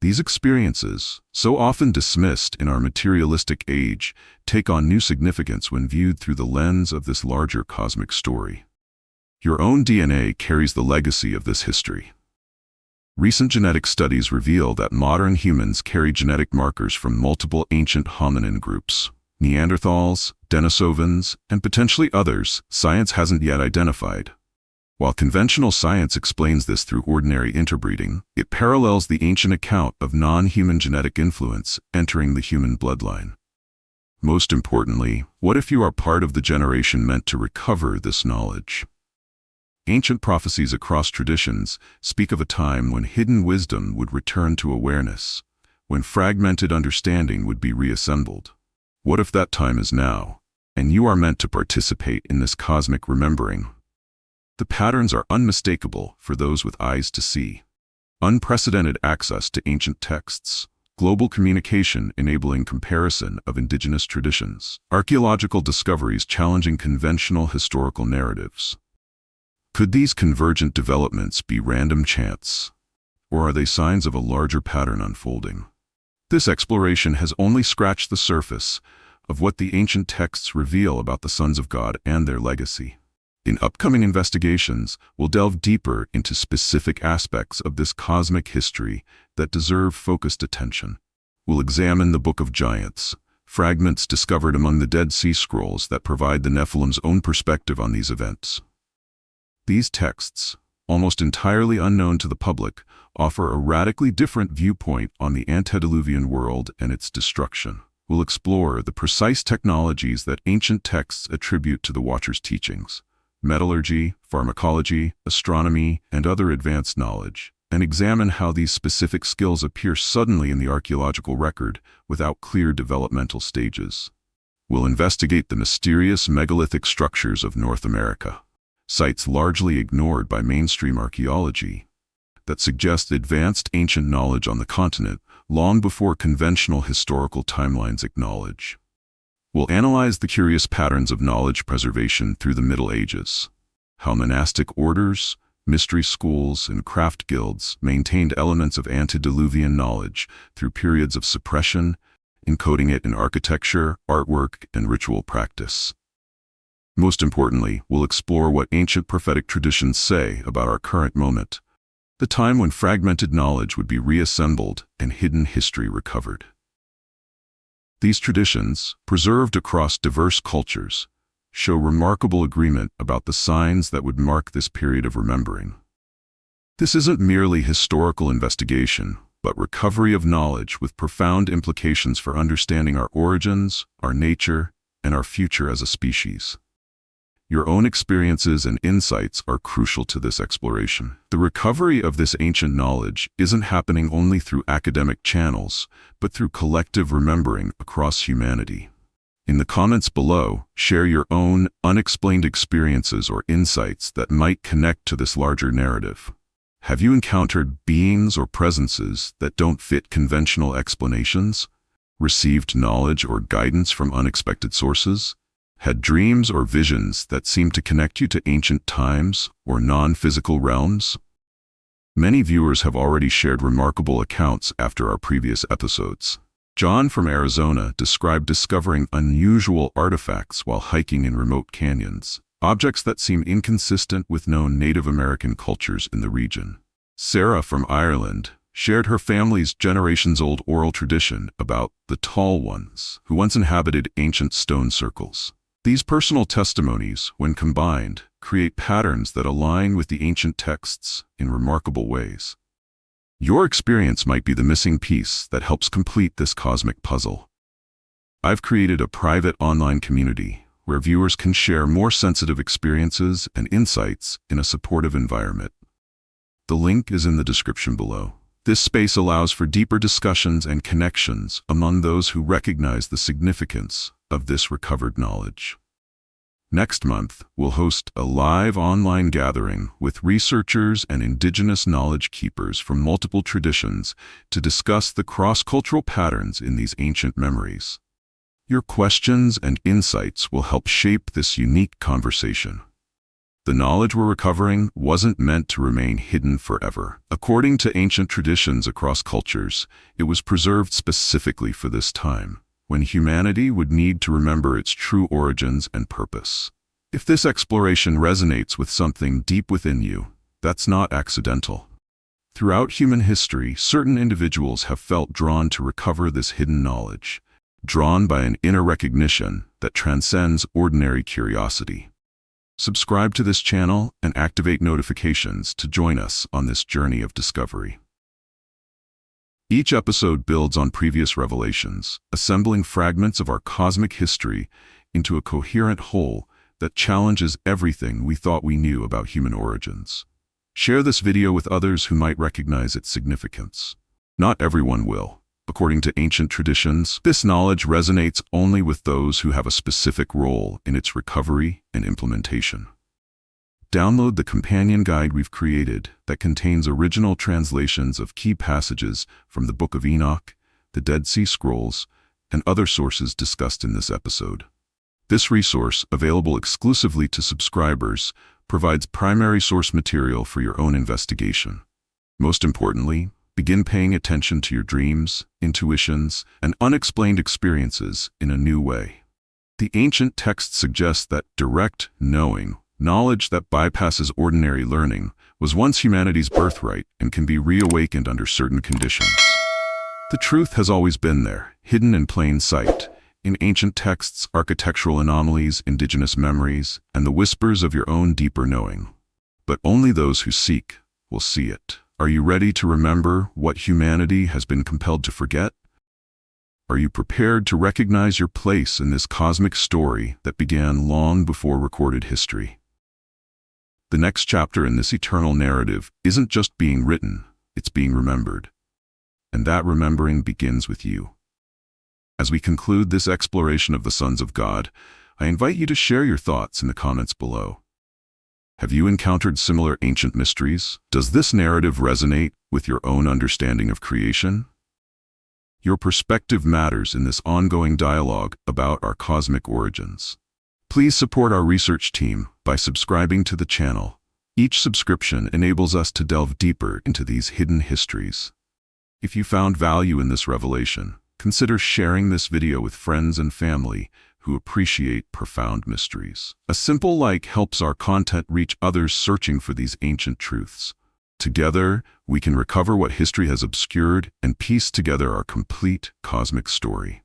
These experiences, so often dismissed in our materialistic age, take on new significance when viewed through the lens of this larger cosmic story. Your own DNA carries the legacy of this history. Recent genetic studies reveal that modern humans carry genetic markers from multiple ancient hominin groups. Neanderthals, Denisovans, and potentially others science hasn't yet identified. While conventional science explains this through ordinary interbreeding, it parallels the ancient account of non-human genetic influence entering the human bloodline. Most importantly, what if you are part of the generation meant to recover this knowledge? Ancient prophecies across traditions speak of a time when hidden wisdom would return to awareness, when fragmented understanding would be reassembled. What if that time is now, and you are meant to participate in this cosmic remembering? The patterns are unmistakable for those with eyes to see. Unprecedented access to ancient texts, global communication enabling comparison of indigenous traditions, archaeological discoveries challenging conventional historical narratives. Could these convergent developments be random chance, or are they signs of a larger pattern unfolding? This exploration has only scratched the surface of what the ancient texts reveal about the sons of God and their legacy. In upcoming investigations, we'll delve deeper into specific aspects of this cosmic history that deserve focused attention. We'll examine the Book of Giants, fragments discovered among the Dead Sea Scrolls that provide the Nephilim's own perspective on these events. These texts, almost entirely unknown to the public, offer a radically different viewpoint on the antediluvian world and its destruction. We'll explore the precise technologies that ancient texts attribute to the Watcher's teachings, metallurgy, pharmacology, astronomy, and other advanced knowledge, and examine how these specific skills appear suddenly in the archaeological record without clear developmental stages. We'll investigate the mysterious megalithic structures of North America, sites largely ignored by mainstream archaeology, that suggest advanced ancient knowledge on the continent long before conventional historical timelines acknowledge. We'll analyze the curious patterns of knowledge preservation through the Middle Ages, how monastic orders, mystery schools, and craft guilds maintained elements of antediluvian knowledge through periods of suppression, encoding it in architecture, artwork, and ritual practice. Most importantly, we'll explore what ancient prophetic traditions say about our current moment, the time when fragmented knowledge would be reassembled and hidden history recovered. These traditions, preserved across diverse cultures, show remarkable agreement about the signs that would mark this period of remembering. This isn't merely historical investigation, but recovery of knowledge with profound implications for understanding our origins, our nature, and our future as a species. Your own experiences and insights are crucial to this exploration. The recovery of this ancient knowledge isn't happening only through academic channels, but through collective remembering across humanity. In the comments below, share your own unexplained experiences or insights that might connect to this larger narrative. Have you encountered beings or presences that don't fit conventional explanations? Received knowledge or guidance from unexpected sources? Had dreams or visions that seem to connect you to ancient times or non-physical realms? Many viewers have already shared remarkable accounts after our previous episodes. John from Arizona described discovering unusual artifacts while hiking in remote canyons, objects that seem inconsistent with known Native American cultures in the region. Sarah from Ireland shared her family's generations-old oral tradition about the Tall Ones, who once inhabited ancient stone circles. These personal testimonies, when combined, create patterns that align with the ancient texts in remarkable ways. Your experience might be the missing piece that helps complete this cosmic puzzle. I've created a private online community where viewers can share more sensitive experiences and insights in a supportive environment. The link is in the description below. This space allows for deeper discussions and connections among those who recognize the significance of this recovered knowledge. Next month, we'll host a live online gathering with researchers and indigenous knowledge keepers from multiple traditions to discuss the cross-cultural patterns in these ancient memories. Your questions and insights will help shape this unique conversation. The knowledge we're recovering wasn't meant to remain hidden forever. According to ancient traditions across cultures, it was preserved specifically for this time, when humanity would need to remember its true origins and purpose. If this exploration resonates with something deep within you, that's not accidental. Throughout human history, certain individuals have felt drawn to recover this hidden knowledge, drawn by an inner recognition that transcends ordinary curiosity. Subscribe to this channel and activate notifications to join us on this journey of discovery. Each episode builds on previous revelations, assembling fragments of our cosmic history into a coherent whole that challenges everything we thought we knew about human origins. Share this video with others who might recognize its significance. Not everyone will. According to ancient traditions, this knowledge resonates only with those who have a specific role in its recovery and implementation. Download the companion guide we've created that contains original translations of key passages from the Book of Enoch, the Dead Sea Scrolls, and other sources discussed in this episode. This resource, available exclusively to subscribers, provides primary source material for your own investigation. Most importantly, begin paying attention to your dreams, intuitions, and unexplained experiences in a new way. The ancient texts suggest that direct knowing, knowledge that bypasses ordinary learning, was once humanity's birthright and can be reawakened under certain conditions. The truth has always been there, hidden in plain sight, in ancient texts, architectural anomalies, indigenous memories, and the whispers of your own deeper knowing. But only those who seek will see it. Are you ready to remember what humanity has been compelled to forget? Are you prepared to recognize your place in this cosmic story that began long before recorded history? The next chapter in this eternal narrative isn't just being written, it's being remembered. And that remembering begins with you. As we conclude this exploration of the sons of God, I invite you to share your thoughts in the comments below. Have you encountered similar ancient mysteries? Does this narrative resonate with your own understanding of creation? Your perspective matters in this ongoing dialogue about our cosmic origins. Please support our research team by subscribing to the channel. Each subscription enables us to delve deeper into these hidden histories. If you found value in this revelation, consider sharing this video with friends and family who appreciate profound mysteries. A simple like helps our content reach others searching for these ancient truths. Together, we can recover what history has obscured and piece together our complete cosmic story.